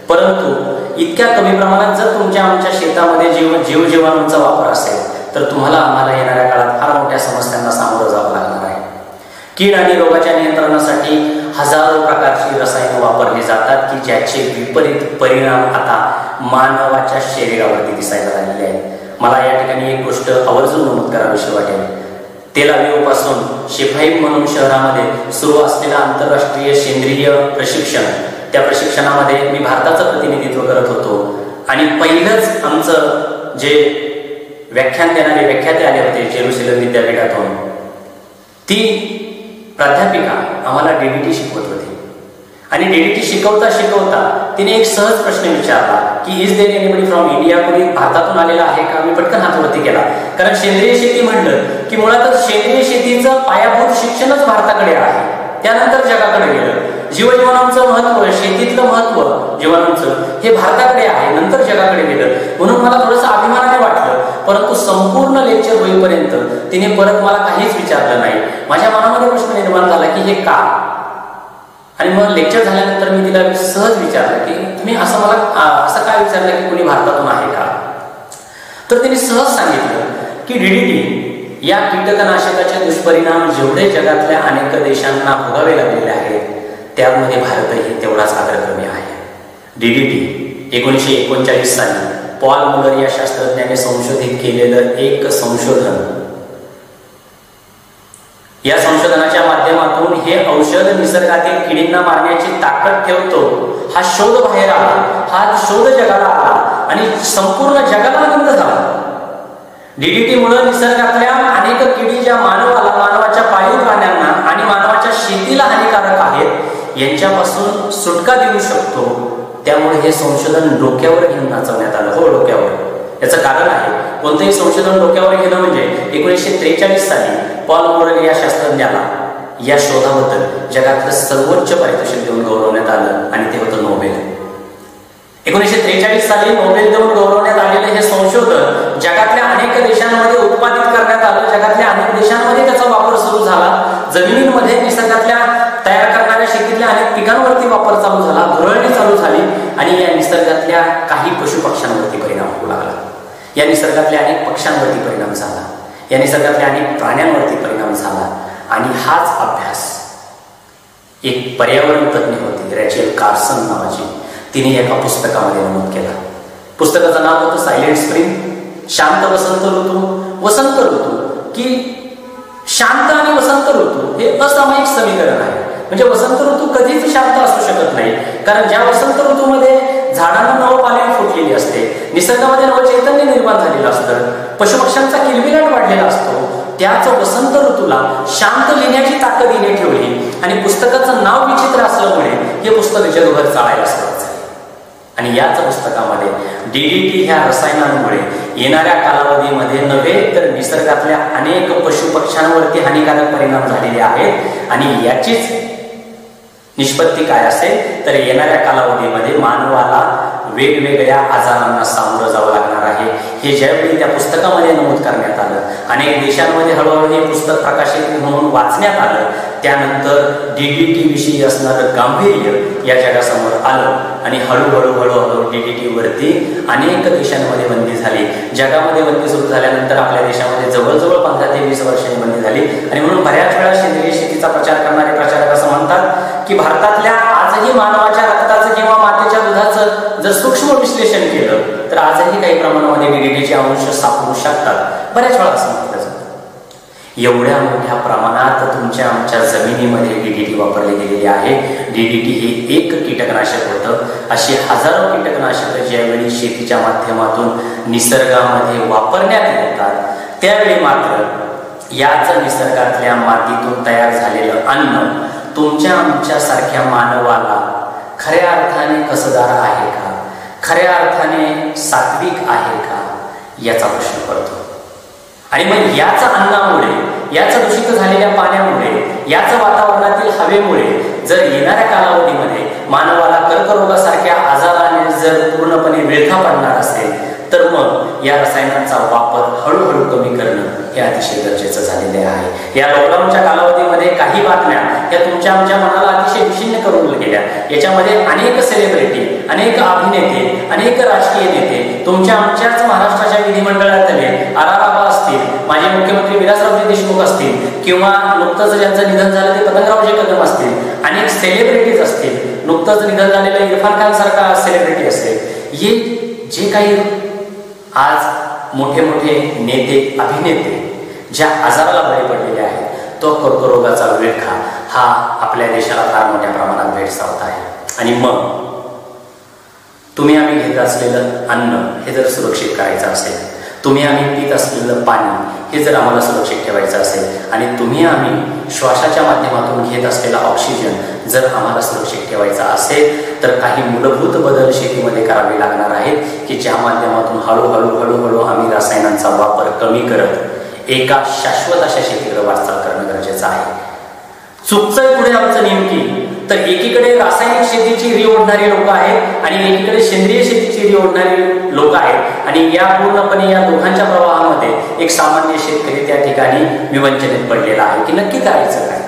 परंतु इतक्या कमी प्रमाणात जर तुमच्या आमच्या शेतामध्ये जीवजीवाणूंचा वापर असेल तर तुम्हाला आम्हाला येणाऱ्या काळात फार मोठ्या समस्यांना सामोरं जावं लागणार आहे. कीड आणि रोगाच्या नियंत्रणासाठी हजारो प्रकारची रसायनं वापरली जातात की ज्याचे विपरीत परिणाम आता मानवाच्या शरीरावरती दिसायला लागलेले आहेत. मला या ठिकाणी एक गोष्ट आवर्जून नमूद करावीशी वाटेल. तेल अविवपासून शेफाईम म्हणून शहरामध्ये सुरू असलेला आंतरराष्ट्रीय सेंद्रिय प्रशिक्षण, त्या प्रशिक्षणामध्ये मी भारताचं प्रतिनिधित्व करत होतो आणि पहिलंच आमचं जे व्याख्यान देणारे व्याख्याते आले होते जेरुसलेम विद्यापीठातून, ती प्राध्यापिका आम्हाला डीडीटी शिकवत होती. आणि डीडीटी शिकवता शिकवता तिने एक सहज प्रश्न विचारला की is there anybody from India, कोणी भारतातून आलेला आहे का? मी पटकन हातवरती केला, कारण सेंद्रिय शेती म्हणलं की मुळातच सेंद्रिय शेतीचं पायाभूत शिक्षणच भारताकडे आहे, त्यानंतर जगाकडे गेलं. जीवजीवाणूंचं महत्व, शेतीतलं महत्व जीवाणूंचं हे भारताकडे आहे, नंतर जगाकडे गेलं. म्हणून मला थोडंसं अभिमानाने वाटलं, परंतु संपूर्ण लेक्चर होईपर्यंत तिने परत मला काहीच विचारलं नाही. माझ्या मनामध्ये प्रश्न निर्माण झाला की हे का? आणि मग लेक्चर झाल्यानंतर मी तिला सहज विचारलं की तुम्ही असं काय विचारलं की कोणी भारतातून आहे का? तर तिने सहज सांगितलं की डीडीटी या कीटकनाशकाचे दुष्परिणाम जेवढे जगातल्या अनेक देशांना भोगावे लागलेले आहेत त्यामध्ये भारतही तेवढाच अग्रक्रमी आहे. डीडीटी 1939 साली पॉल मुलर या शास्त्रज्ञाने संशोधित केलेलं एक संशोधन, या संशोधनाच्या माध्यमातून हे औषध निसर्गातील किडींना मारण्याची ताकद ठेवतो हा शोध बाहेर आला, हा शोध जगाला आला आणि संपूर्ण जगाला आनंद झाला. डीडीटी मुळे निसर्गातल्या अनेक किडी ज्या मानवाच्या पाळीव प्राण्यांना आणि मानवाच्या शेतीला हानिकारक आहेत यांच्यापासून सुटका देऊ शकतो. त्यामुळे हे संशोधन डोक्यावर घेऊन नाचवण्यात आलं. हो, डोक्यावर. याचं कारण आहे, कोणतंही संशोधन डोक्यावर घेणं म्हणजे 1943 साली पॉल मुलर या शास्त्रज्ञाला या शोधाबद्दल जगातलं सर्वोच्च पारितोषिक देऊन गौरवण्यात आलं आणि ते होतं नोबेल. 1943 साली नोबेल देऊन गौरवण्यात आलेले हे संशोधन जगातल्या अनेक देशांमध्ये उत्पादित करण्यात आलं, जगातल्या अनेक देशांमध्ये त्याचा वापर सुरू झाला, जमिनींमध्ये निसर्गातल्या तयार करणाऱ्या शेतीतल्या अनेक पिकांवरती वापर चालू झाला, धुळणी चालू झाली आणि या निसर्गातल्या काही पशुपक्ष्यांवरती परिणाम होऊ लागला, या निसर्गातल्या अनेक पक्ष्यांवरती परिणाम झाला, या निसर्गातल्या अनेक प्राण्यांवरती परिणाम झाला. आणि हाच अभ्यास एक पर्यावरण तज्ञ होती रॅचेल कार्सन नावाची, तिने एका पुस्तकामध्ये नमूद केला. पुस्तकाचं नाव होतं सायलेंट स्प्रिंग, शांत वसंत ऋतू. वसंत ऋतू की शांत आणि वसंत ऋतू हे असामायिक समीकरण आहे. म्हणजे वसंत ऋतू कधीच शांत असू शकत नाही, कारण ज्या वसंत ऋतूमध्ये झाडांना नवं पालवी फुटलेली असते, निसर्गामध्ये नवं चैतन्य निर्माण झालेलं असतं, पशुपक्ष्यांचा किलबिलाट वाढलेला असतो, त्याच वसंत ऋतूला शांत लिहिण्याची ताकद हिने ठेवली. आणि पुस्तकाचं नाव विचित्र असल्यामुळे हे पुस्तक जगभर चालायला सुरुवात झाली. आणि याच पुस्तकामध्ये DDT ह्या रसायनांमुळे येणाऱ्या कालावधीमध्ये नव्हे तर निसर्गातल्या अनेक पशुपक्ष्यांवरती हानिकारक परिणाम झालेले आहेत. आणि याचीच निष्पत्ती काय असेल तर येणाऱ्या कालावधीमध्ये मानवाला वेगवेगळ्या आजारांना सामोरं जावं लागणार आहे. हे ज्यावेळी त्या पुस्तकामध्ये नमूद करण्यात आलं, अनेक देशांमध्ये हळूहळू हे पुस्तक प्रकाशित म्हणून वाचण्यात आलं, त्यानंतर DDT विषयी असणारं गांभीर्य या जगासमोर आलं आणि हळूहळू DDT वरती अनेक देशांमध्ये बंदी झाली. जगामध्ये बंदी सुरू झाल्यानंतर आपल्या देशामध्ये जवळजवळ 15 ते 20 वर्षांनी बंदी झाली. आणि म्हणून बऱ्याच वेळा सेंद्रिय शेतीचा प्रचार करणारे प्रचारक असं म्हणतात की भारतातल्या आजही मानवाच्या रक्ताचं किंवा मातेच्या दुधाचं जर सूक्ष्म विश्लेषण केलं तर आजही काही प्रमाणामध्ये DDTचे अंश सापडू शकतात. बऱ्याच वेळा असं म्हटलं जातं. एवढ्या मोठ्या प्रमाणात तुमच्या आमच्या जमिनीमध्ये DDT वापरले गेलेले आहे. DDT हे एक कीटकनाशक होतं. अशी हजारो कीटकनाशक ज्यावेळी शेतीच्या माध्यमातून निसर्गामध्ये वापरण्यात येतात त्यावेळी मात्र याच निसर्गातल्या मातीतून तयार झालेलं अन्न तुमच्या आमच्या सारख्या मानवाला खऱ्या अर्थाने कसदार आहे का, खऱ्या अर्थाने सात्विक आहे का याचा प्रश्न पडतो. आणि मग याच अन्नामुळे, याच दूषित झालेल्या पाण्यामुळे, याच वातावरणातील हवेमुळे जर येणाऱ्या कालावधीमध्ये मानवाला कर्करोगासारख्या आजाराने जर पूर्णपणे विळखा पडणार असेल तर मग या रसायनांचा वापर हळूहळू कमी करणं हे अतिशय गरजेचं झालेले आहे. या लॉकडाऊनच्या कालावधीमध्ये काही बातम्या या तुमच्या आमच्या मनाला अतिशय विषण्ण करून गेल्या. याच्यामध्ये अनेक सेलिब्रिटी, अनेक अभिनेते, अनेक राजकीय नेते, तुमच्या आमच्याच महाराष्ट्राच्या विधिमंडळातले आराराबा असतील, माजी मुख्यमंत्री विलासरावजी देशमुख असतील, किंवा नुकतंच ज्यांचं निधन झालं ते पतंगरावजी कदम असतील, अनेक सेलिब्रिटीज असतील, नुकतंच निधन झालेलं इरफान खान सारखा सेलिब्रिटी असेल, हे जे काही आज मोठे मोठे नेते, अभिनेते ज्या आजाराला बळी पडलेले आहेत तो कर्करोगाचा विळखा हा आपल्या देशाला फार मोठ्या प्रमाणात भेडसावत आहे. आणि मग तुम्ही आम्ही घेत असलेलं अन्न हे जर सुरक्षित करायचं असेल, तुम्ही आम्ही पित असलेलं पाणी हे जर आम्हाला सुरक्षित ठेवायचं असेल, आणि तुम्ही आम्ही श्वासाच्या माध्यमातून घेत असलेला ऑक्सिजन जर आम्हाला सुरक्षित ठेवायचा असेल तर काही मूलभूत बदल शेतीमध्ये करावे लागणार आहेत की ज्या माध्यमातून हळूहळू आम्ही रसायनांचा वापर कमी करत एका शाश्वत अशा शेतीकडे वाटचाल करणं गरजेचं आहे. चुकचंय पुढे आमचं नेमकी तर एकीकडे रासायनिक शेतीची री ओढणारी लोक आहेत आणि एकीकडे सेंद्रिय शेतीची री ओढणारी लोक आहेत. आणि या पूर्णपणे या दोघांच्या प्रवाहामध्ये एक सामान्य शेतकरी त्या ठिकाणी विवंचनेत पडलेला आहे की नक्की करायचं काय.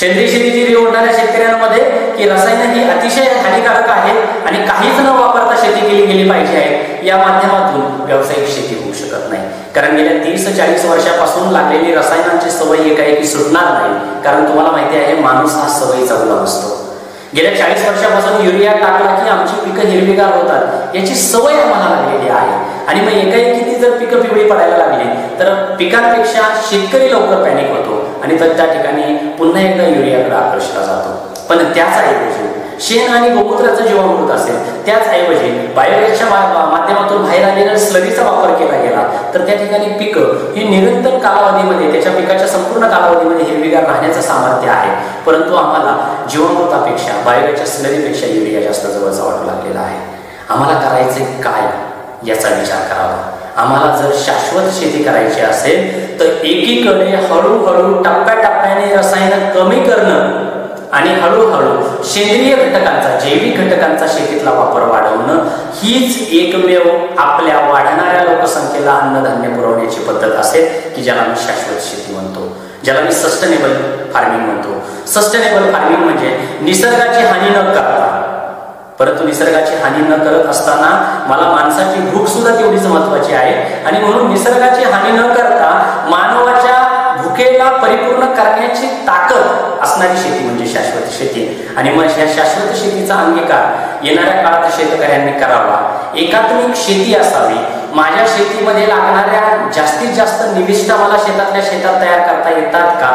सेंद्रिय शेतीची री ओढणाऱ्या शेतकऱ्यांमध्ये की रसायन ही अतिशय हानिकारक आहे आणि काहीच न वापरता शेती केली गेली पाहिजे आहे, या माध्यमातून व्यावसायिक शेती होऊ शकत नाही. कारण गेल्या 30-40 वर्षापासून लागलेली रसायनांची सवय एकाएकी सुटणार नाही. कारण तुम्हाला माहिती आहे माणूस हा सवयीचा गुलाम असतो. गेल्या 40 वर्षापासून युरिया टाकला की आमची पिकं हिरवीगार होतात याची सवय आम्हाला लागलेली आहे. आणि मग एकाएकी ती जर पिकं पिवळी पडायला लागली तर पिकांपेक्षा शेतकरी लवकर पॅनिक होतो आणि तर त्या ठिकाणी पुन्हा एकदा युरियाकडे आकर्षला जातो. पण त्याचऐवजी शेण आणि गोमूत्राचं जीवामृत असेल, त्याचऐवजी बायोगॅसच्या माध्यमातून बाहेर आलेल्या स्लरीचा वापर केला गेला तर त्या ठिकाणी पिकं ही निरंतर कालावधीमध्ये त्याच्या पिकाच्या संपूर्ण कालावधीमध्ये हिरवीगार राहण्याचं सामर्थ्य आहे. परंतु आम्हाला जीवामृतापेक्षा बायोगॅसच्या स्लरीपेक्षा युरिया जास्त जवळचा वाटू लागलेला आहे. आम्हाला करायचे काय याचा विचार करावा. आम्हाला जर शाश्वत शेती करायची असेल तर एकीकडे हळूहळू टप्प्याटप्प्याने रसायन कमी करणं आणि हळूहळू सेंद्रिय घटकांचा, जैविक घटकांचा शेतीतला वापर वाढवणं हीच एकमेव आपल्या वाढणाऱ्या लोकसंख्येला अन्नधान्य पुरवण्याची पद्धत असेल की ज्याला मी शाश्वत शेती म्हणतो, ज्याला मी सस्टेनेबल फार्मिंग म्हणतो. सस्टेनेबल फार्मिंग म्हणजे निसर्गाची हानी न करता, परंतु निसर्गाची हानी न करत असताना मला माणसाची भूक सुद्धा तेवढीच महत्वाची आहे आणि म्हणून निसर्गाची हानी न करता मानवाच्या भुकेला परिपूर्ण करण्याची ताकद असणारी शेती म्हणजे शाश्वत शेती. आणि मग ह्या शाश्वत शेतीचा अंगीकार येणाऱ्या काळात शेतकऱ्यांनी करावा. एकात्मिक शेती असावी. माझ्या शेतीमध्ये लागणाऱ्या जास्तीत जास्त निविष्ठा मला शेतातल्या शेतात तयार करता येतात का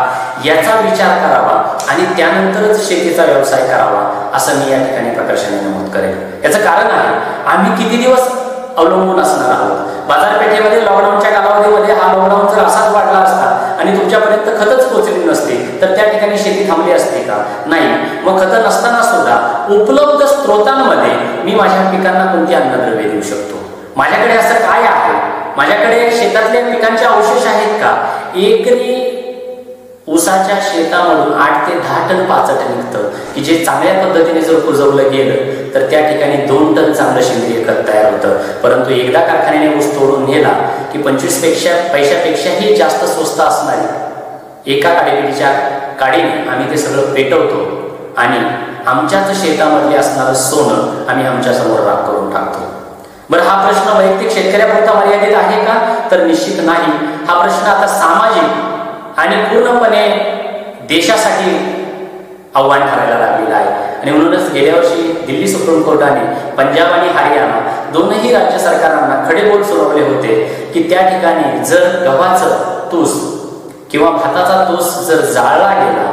याचा विचार करावा आणि त्यानंतरच शेतीचा व्यवसाय करावा असं मी या ठिकाणी प्रकर्षाने नमूद करेन. याचं कारण आहे, आम्ही किती दिवस अवलंबून असणार आहोत. बाजारपेठेमध्ये लॉकडाऊनच्या कालावधीमध्ये हा लॉकडाऊन जर असाच वाढला असता आणि तुमच्यापर्यंत खतच पोहोचली नसते तर त्या ठिकाणी शेती थांबली असते का? नाही. मग खतं नसताना सुद्धा उपलब्ध स्रोतांमध्ये मी माझ्या पिकांना कोणती अन्नद्रव्ये देऊ शकतो? माझ्याकडे असं काय आहे? माझ्याकडे शेतातल्या पिकांचे अवशेष आहेत का? एकरी ऊसाच्या शेतामधून 8 ते 10 टन पाचट निघतं की जे चांगल्या पद्धतीने जर कुजवलं गेलं तर त्या ठिकाणी 2 टन चांगलं सेंद्रिय खत तयार होतं. परंतु एकदा कारखान्याने ऊस तोडून नेला की 25 पैशापेक्षाही जास्त स्वस्त असणारी एका काडीपेटीच्या काडीने आम्ही ते सगळं पेटवतो आणि आमच्याच शेतामधले असणारं सोनं आम्ही आमच्या समोर राख करून टाकतो. बरं, हा प्रश्न वैयक्तिक शेतकऱ्यापुरता मर्यादित आहे का? तर निश्चित नाही. हा प्रश्न आता सामाजिक आणि पूर्णपणे देशासाठी आव्हान ठरायला लागलेलं आहे. आणि म्हणूनच गेल्या वर्षी दिल्ली सुप्रीम कोर्टाने पंजाब आणि हरियाणा दोनही राज्य सरकारांना खडेबोल सुनावले होते की त्या ठिकाणी जर गव्हाचं तूस किंवा भाताचा तूस जर जाळला गेला,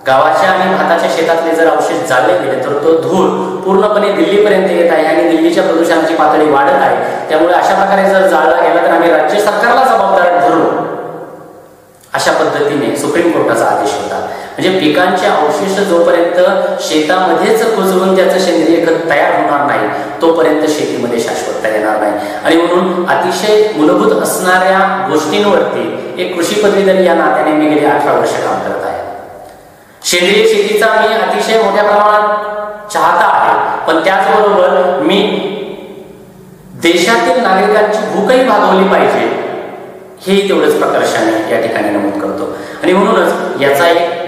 गावाच्या आणि भाताच्या शेतातले जर अवशेष जाळले गेले तर तो धूर पूर्णपणे दिल्लीपर्यंत येत आहे आणि दिल्लीच्या प्रदूषणाची पातळी वाढत आहे. त्यामुळे अशा प्रकारे जर जाळला गेला तर आम्ही राज्य सरकारला जबाबदार धरू अशा पद्धतीने सुप्रीम कोर्टाचा आदेश होता. म्हणजे पिकांचे अवशेष जोपर्यंत शेतामध्येच कुजवून त्याचं सेंद्रिय खत तयार होणार नाही तोपर्यंत शेतीमध्ये शाश्वतता येणार नाही. आणि म्हणून अतिशय मूलभूत असणाऱ्या गोष्टींवरती एक कृषी पदवीधर या नात्याने मी गेली 18 वर्ष काम करत आहे. सेंद्रिय शेतीचा मी अतिशय मोठ्या प्रमाणात चाहता आहे, पण त्याचबरोबर मी देशातील नागरिकांची भूकही भागवली पाहिजे हेही तेवढंच प्रकर्षाने या ठिकाणी नमूद करतो. आणि म्हणूनच याचा एक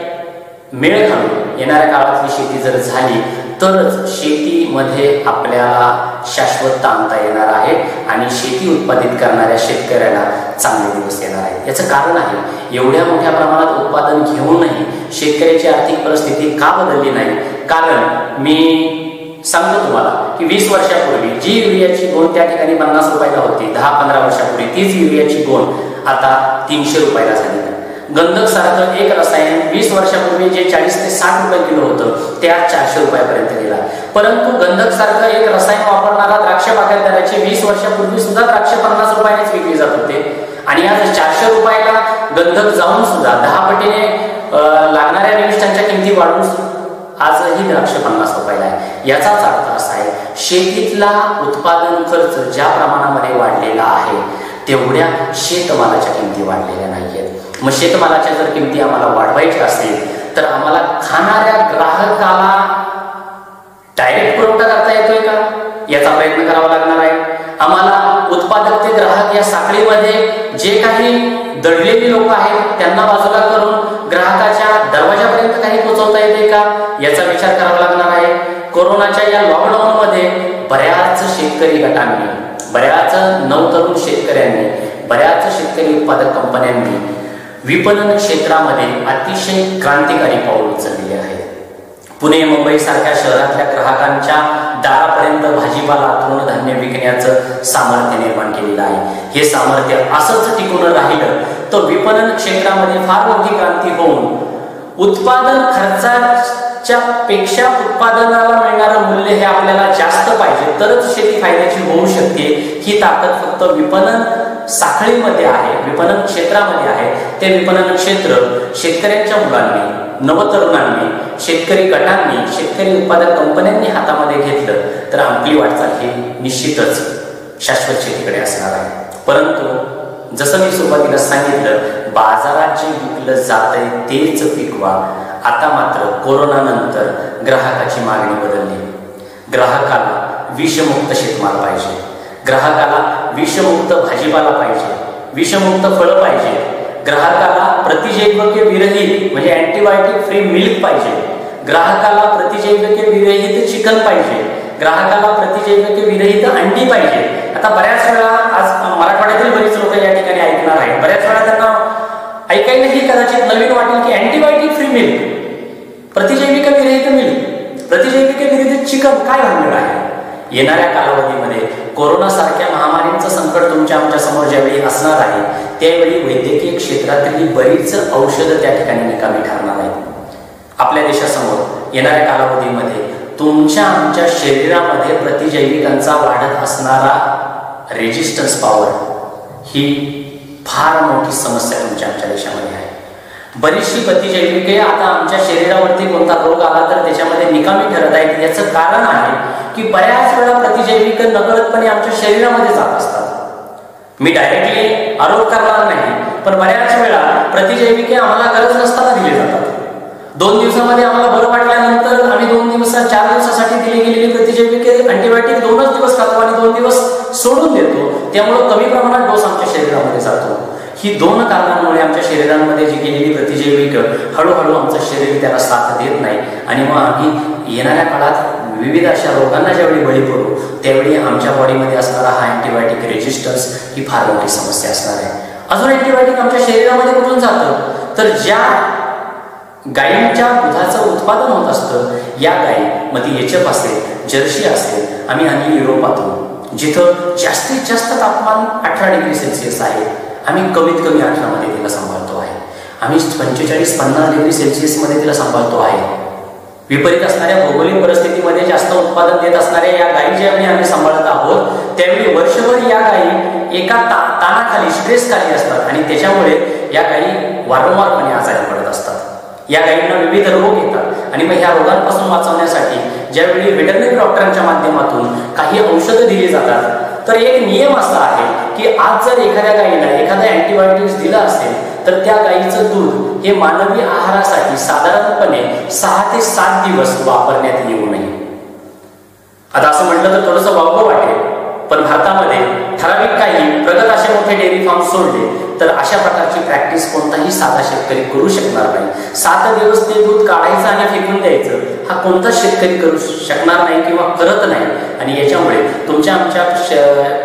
मेळ घालून येणाऱ्या काळातली शेती जर झाली तरच शेतीमध्ये आपल्याला शाश्वतता आणता येणार आहे आणि शेती उत्पादित करणाऱ्या शेतकऱ्याला चांगले दिवस येणार आहेत. याचं कारण आहे, एवढ्या मोठ्या प्रमाणात उत्पादन घेऊनही शेतकऱ्याची आर्थिक परिस्थिती का बदलली नाही? कारण मी सांगतो तुम्हाला की 20 वर्षापूर्वी जी युरियाची गोण त्या ठिकाणी 50 रुपयाला होती, 10-15 वर्षापूर्वी तीच युरियाची गोण आता 300 रुपयाला झाली. गंधक सारखं एक रसायन 20 वर्षापूर्वी जे 40 ते 60 रुपये किलो होतं ते आज 400 रुपयापर्यंत गेला. परंतु गंधक सारखं एक रसायन वापरणारा द्राक्ष बागायतदाराची 20 वर्षापूर्वी सुद्धा द्राक्ष 50 रुपयानेच विकली जात होते आणि आज 400 रुपयाला गंधक जाऊन सुद्धा 10 पटीने लागणाऱ्या निविष्ठांच्या किमती वाढून आजही द्राक्ष 50 रुपयाला आहे. याचाच अर्थ असा आहे, शेतीतला उत्पादन खर्च ज्या प्रमाणामध्ये वाढलेला आहे तेवढ्या शेतमालाच्या किमती वाढलेल्या नाहीयेत. मग शेतमालाच्या जर किमती आम्हाला वाढवायच्या असेल तर आम्हाला खाणाऱ्या ग्राहकाला डायरेक्ट पुरवठा करता येतोय का याचा प्रयत्न करावा लागणार आहे. आम्हाला उत्पादक ते ग्राहक या साखळीमध्ये जे काही दडलेली लोक आहेत त्यांना बाजूला करून ग्राहकाच्या दरवाजापर्यंत काही पोहोचवता येते का याचा विचार करावा लागणार आहे. कोरोनाच्या या लॉकडाऊन मध्ये बऱ्याच शेतकरी गटांनी, बऱ्याच नवतरुण शेतकऱ्यांनी, बऱ्याच शेतकरी उत्पादक कंपन्यांनी विपणन क्षेत्रामध्ये अतिशय क्रांतिकारी पाऊल उचललेले आहे. पुणे मुंबई सारख्या शहरातल्या ग्राहकांच्या दारापर्यंत भाजीपाला तृणधान्य विकण्याचं सामर्थ्य निर्माण केलेलं आहे. हे सामर्थ्य असंच टिकून राहिलं तर विपणन क्षेत्रामध्ये फार मोठी क्रांती होऊन उत्पादन खर्चाच्या पेक्षा उत्पादनाला मिळणारं मूल्य हे आपल्याला जास्त पाहिजे तरच शेती फायद्याची होऊ शकते. ही ताकद फक्त विपणन साखळीमध्ये आहे, विपणन क्षेत्रामध्ये आहे. ते विपणन क्षेत्र शेतकऱ्यांच्या मुलांनी, नवतरुणांनी, शेतकरी गटांनी, शेतकरी उत्पादक कंपन्यांनी हातामध्ये घेतलं तर आपली वाटचाल ही निश्चितच शाश्वत शेतीकडे असणार आहे. परंतु जसं मी सुरुवातीला सांगितलं, बाजारात जे विकलं जात आहे तेच पिकवा आता मात्र कोरोनानंतर ग्राहकाची मागणी बदलली. ग्राहकाला विषमुक्त शेतमाल पाहिजे, ग्राहकाला विषमुक्त भाजीपाला पाहिजे, विषमुक्त फळं पाहिजे, ग्राहकाला प्रतिजैविके विरहित म्हणजे अँटीबायोटिक फ्री मिल्क पाहिजे, ग्राहकाला प्रतिजैविके विरहित चिकन पाहिजे, ग्राहकाला प्रतिजैविके विरहित अंडी पाहिजे. आता बऱ्याच वेळा आज मराठवाड्यातील बरीच लोक या ठिकाणी ऐकणार आहेत. बऱ्याच वेळा त्यांना ऐकायलाही कदाचित नवीन वाटेल की अँटीबायोटिक फ्री मिल्क, प्रतिजैविक विरहित मिल्क, प्रतिजैविक विरहित चिकन काय भानगड आहे. येणाऱ्या कालावधीमध्ये कोरोना सारख्या महामारीचं संकट तुमच्या आमच्या समोर ज्यावेळी असणार आहे त्यावेळी वैद्यकीय क्षेत्रातली बरीच औषधं त्या ठिकाणी निकामी ठरणार आहेत. आपल्या देशासमोर येणाऱ्या कालावधीमध्ये तुमच्या आमच्या शरीरामध्ये प्रतिजैविकांचा वाढत असणारा रेजिस्टन्स पॉवर ही फार मोठी समस्या तुमच्या आमच्या देशामध्ये आहे. बरीचशी प्रतिजैविके आता आमच्या शरीरावरती कोणता रोग आला तर त्याच्यामध्ये निकामी ठरत आहेत. याचं कारण आहे की बऱ्याच वेळा प्रतिजैविक नकळतपणे आमच्या शरीरामध्ये जात असतात. मी डायरेक्टली आरोप करणार नाही, पण बऱ्याच वेळा प्रतिजैविके आम्हाला गरज नसताना दिले जातात. 2 दिवसामध्ये आम्हाला बरं वाटल्यानंतर आम्ही 2 दिवस 4 दिवसासाठी दिली गेलेली प्रतिजैविके अँटीबायोटिक 2च दिवस खातो आणि 2 दिवस सोडून देतो. त्यामुळे कमी प्रमाणात डोस आमच्या शरीरामध्ये जातो. ही 2 कारणांमुळे आमच्या शरीरांमध्ये जी गेलेली प्रतिजैविक हळूहळू आमचं शरीर त्याला साथ देत नाही आणि मग आम्ही येणाऱ्या काळात विविध अशा रोगांना ज्यावेळी बळी पडू त्यावेळी आमच्या बॉडीमध्ये असणारा हा अँटीबायोटिक रेजिस्टन्स ही फार मोठी समस्या असणार आहे. अजून अँटीबायोटिक आमच्या शरीरामध्ये कुठून जातं तर ज्या गायींच्या दुधाचं उत्पादन होत असतं या गायी मग ती एचएफ असेल, जर्सी असेल, आम्ही आणली युरोपातून जिथं जास्तीत जास्त तापमान 18 डिग्री सेल्सिअस आहे. आम्ही कमीत कमी 18 मध्ये तिला सांभाळतो आहे. आम्ही 45-50 डिग्री सेल्सिअस मध्ये तिला सांभाळतो आहे. विपरीत असणाऱ्या भौगोलिक परिस्थितीमध्ये जास्त उत्पादन देत असणाऱ्या या गायी ज्यावेळी आम्ही सांभाळत आहोत त्यावेळी वर्षभर या गायी एका ताणाखाली स्ट्रेस खाली असतात आणि त्याच्यामुळे या गायी वारंवारपणे आजारी पडत असतात. या गायींना विविध रोग येतात आणि मग ह्या रोगांपासून वाचवण्यासाठी ज्यावेळी व्हेटरनरी डॉक्टरांच्या माध्यमातून काही औषधं दिली जातात तर एक नियम असा आहे की आज जर एखाद्या गायीला एखादा अँटीबायोटिक्स दिला असेल तर त्या गायीचं दूध हे मानवी आहारासाठी साधारणपणे 6 ते 7 दिवस वापरण्यात येऊ नये. आता असं म्हटलं तर थोडंसं वावगं वाटेल, पण भारतामध्ये ठराविक काही प्रगत असे मोठे डेअरी फार्म सोडले तर अशा प्रकारची प्रॅक्टिस कोणताही साधा शेतकरी करू शकणार नाही. 7 दिवस ते दूध काढायचं आणि फेकून द्यायचं हा कोणताच शेतकरी करू शकणार नाही किंवा करत नाही. आणि याच्यामुळे तुमच्या आमच्या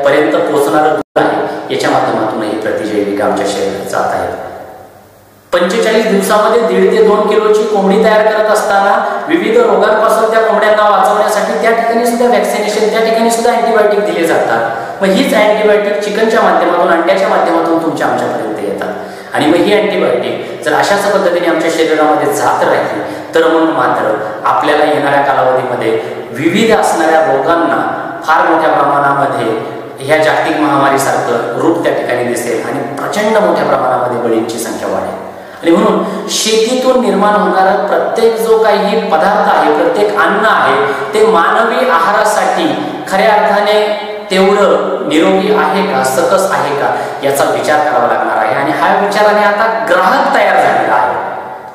पर्यंत पोहोचणारं दूध आहे याच्या माध्यमातूनही प्रतिजैविक आमच्या शरीरात जात आहेत. 45 दिवसामध्ये 1.5 ते 2 किलोची कोंबडी तयार करत असताना विविध रोगांपासून त्या कोंबड्यांना वाचवण्यासाठी त्या ठिकाणी सुद्धा वॅक्सिनेशन, त्या ठिकाणी सुद्धा अँटीबायोटिक दिले जातात. मग हीच अँटीबायोटिक चिकनच्या माध्यमातून, अंड्याच्या माध्यमातून तुमच्या आमच्यापर्यंत येतात आणि मग ही अँटीबायोटिक जर अशाच पद्धतीने आमच्या शरीरामध्ये जात राहिली तर मग मात्र आपल्याला येणाऱ्या कालावधीमध्ये विविध असणाऱ्या रोगांना फार मोठ्या प्रमाणामध्ये ह्या जागतिक महामारीसारखं रूप त्या ठिकाणी दिसेल आणि प्रचंड मोठ्या प्रमाणामध्ये बळींची संख्या वाढेल. आणि म्हणून शेतीतून निर्माण होणारा प्रत्येक जो काही पदार्थ आहे, प्रत्येक अन्न आहे ते मानवी आहारासाठी खऱ्या अर्थाने तेवढं निरोगी आहे का, सकस आहे का याचा विचार करावा लागणार आहे. आणि हा विचाराने आता ग्राहक तयार झालेला आहे.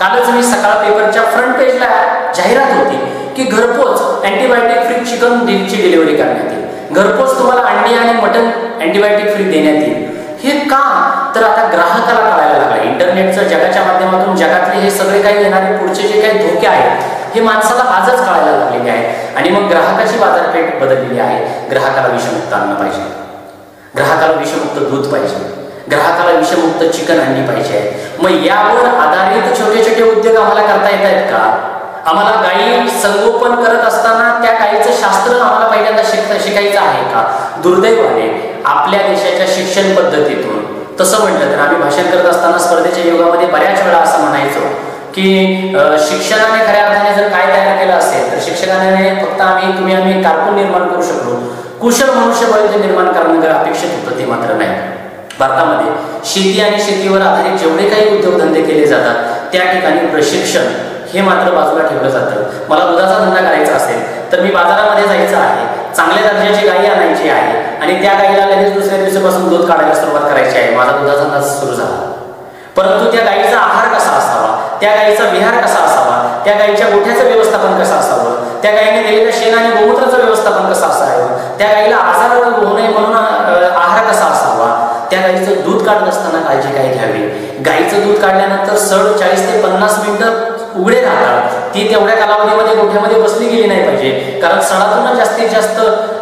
कालच मी सकाळ पेपरच्या फ्रंट पेजला जाहिरात होती की घरपोच अँटीबायोटिक फ्री चिकनची डिलिव्हरी करण्यात येईल, घरपोच तुम्हाला अंडी आणि मटन अँटीबायोटिक फ्री देण्यात येईल. हे का तर आता ग्राहकाला कळायला लागलं. इंटरनेटचं जगाच्या माध्यमातून जगातले हे सगळे काही येणारे पुढचे जे काही धोके आहेत हे माणसाला आजच कळायला लागलेले आहे आणि मग ग्राहकाची बाजारपेठ बदललेली आहे. ग्राहकाला विषमुक्त अन्न पाहिजे, ग्राहकाला विषमुक्त दूध पाहिजे, ग्राहकाला विषमुक्त चिकन अंडी पाहिजे. मग यावर आधारित छोटे छोटे उद्योग आम्हाला करता येत आहेत का? आम्हाला गायी संगोपन करत असताना त्या गायीचं शास्त्र आम्हाला पहिल्यांदा शिकायचं आहे का? दुर्दैवाने आपल्या देशाच्या शिक्षण पद्धतीतून तसं म्हटलं तर आम्ही भाषण करत असताना स्पर्धेच्या युगामध्ये बऱ्याच वेळा असं म्हणायचो की शिक्षणाने खऱ्या अर्थाने जर काय तयार केलं असेल तर शिक्षणाने फक्त आम्ही कारकून निर्माण करू शकलो, कुशल मनुष्यबळ जे निर्माण करणं अपेक्षित होतं ते मात्र नाही. भारतामध्ये शेती आणि शेतीवर आधारित जेवढे काही उद्योगधंदे केले जातात त्या ठिकाणी प्रशिक्षण हे मात्र बाजूला ठेवलं जातं. मला दुधाचा धंदा करायचा असेल तर मी बाजारामध्ये जायचं आहे, चांगल्या दर्जाची गायी आणायची आहे आणि त्या गायीला लगेच दुसऱ्या दिवसापासून दूध काढायला सुरुवात करायची आहे. माझा दुधाचा धंदा सुरू झाला. परंतु त्या गायीचा आहार कसा असावा, त्या गायीचा विहार कसा असावा त्या गाईच्या गोठ्याचं व्यवस्थापन कसं असावं, त्या गाईने दिलेल्या शेण आणि गोमूत्राचं व्यवस्थापन कसं असावं, त्या गाईला आजार होऊ नये म्हणून आहार कसा असावा, त्या गाईचं दूध काढत असताना काळजी काय घ्यावी, गाईचं दूध काढल्यानंतर सड 40 ते 50 मिनिटं उघडे राहतात, ती तेवढ्या कालावधीमध्ये गोठ्यामध्ये बसली गेली नाही पाहिजे, कारण सडातूनच जास्तीत जास्त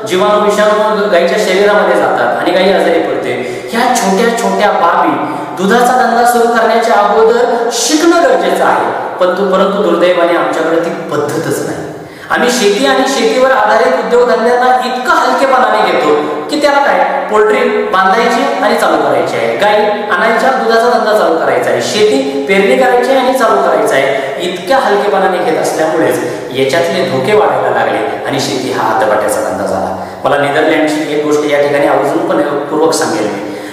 जीवाणू विषाणू गाईच्या शरीरामध्ये जातात आणि गाई आजारी पडते. ह्या छोट्या छोट्या बाबी दुधाचा धंदा सुरू करण्याच्या अगोदर शिकणं गरजेचं आहे. परंतु दुर्दैवाने आमच्याकडे ती पद्धतच नाही. आम्ही शेती आणि शेतीवर आधारित उद्योगधंद्यांना इतकं हलकेपणाने घेतो की त्याला काय, पोल्ट्री बांधायची आणि चालू करायची आहे, गाई आणायच्या, दुधाचा धंदा चालू करायचा आहे, शेती पेरणी करायची आणि चालू करायचं आहे. इतक्या हलकेपणाने घेत असल्यामुळेच याच्यातले धोके वाढायला लागले आणि शेती हा हातबाट्याचा धंदा झाला. मला नेदरलँडची एक गोष्ट या ठिकाणी आवर्जूनपूर्वक सांगेल.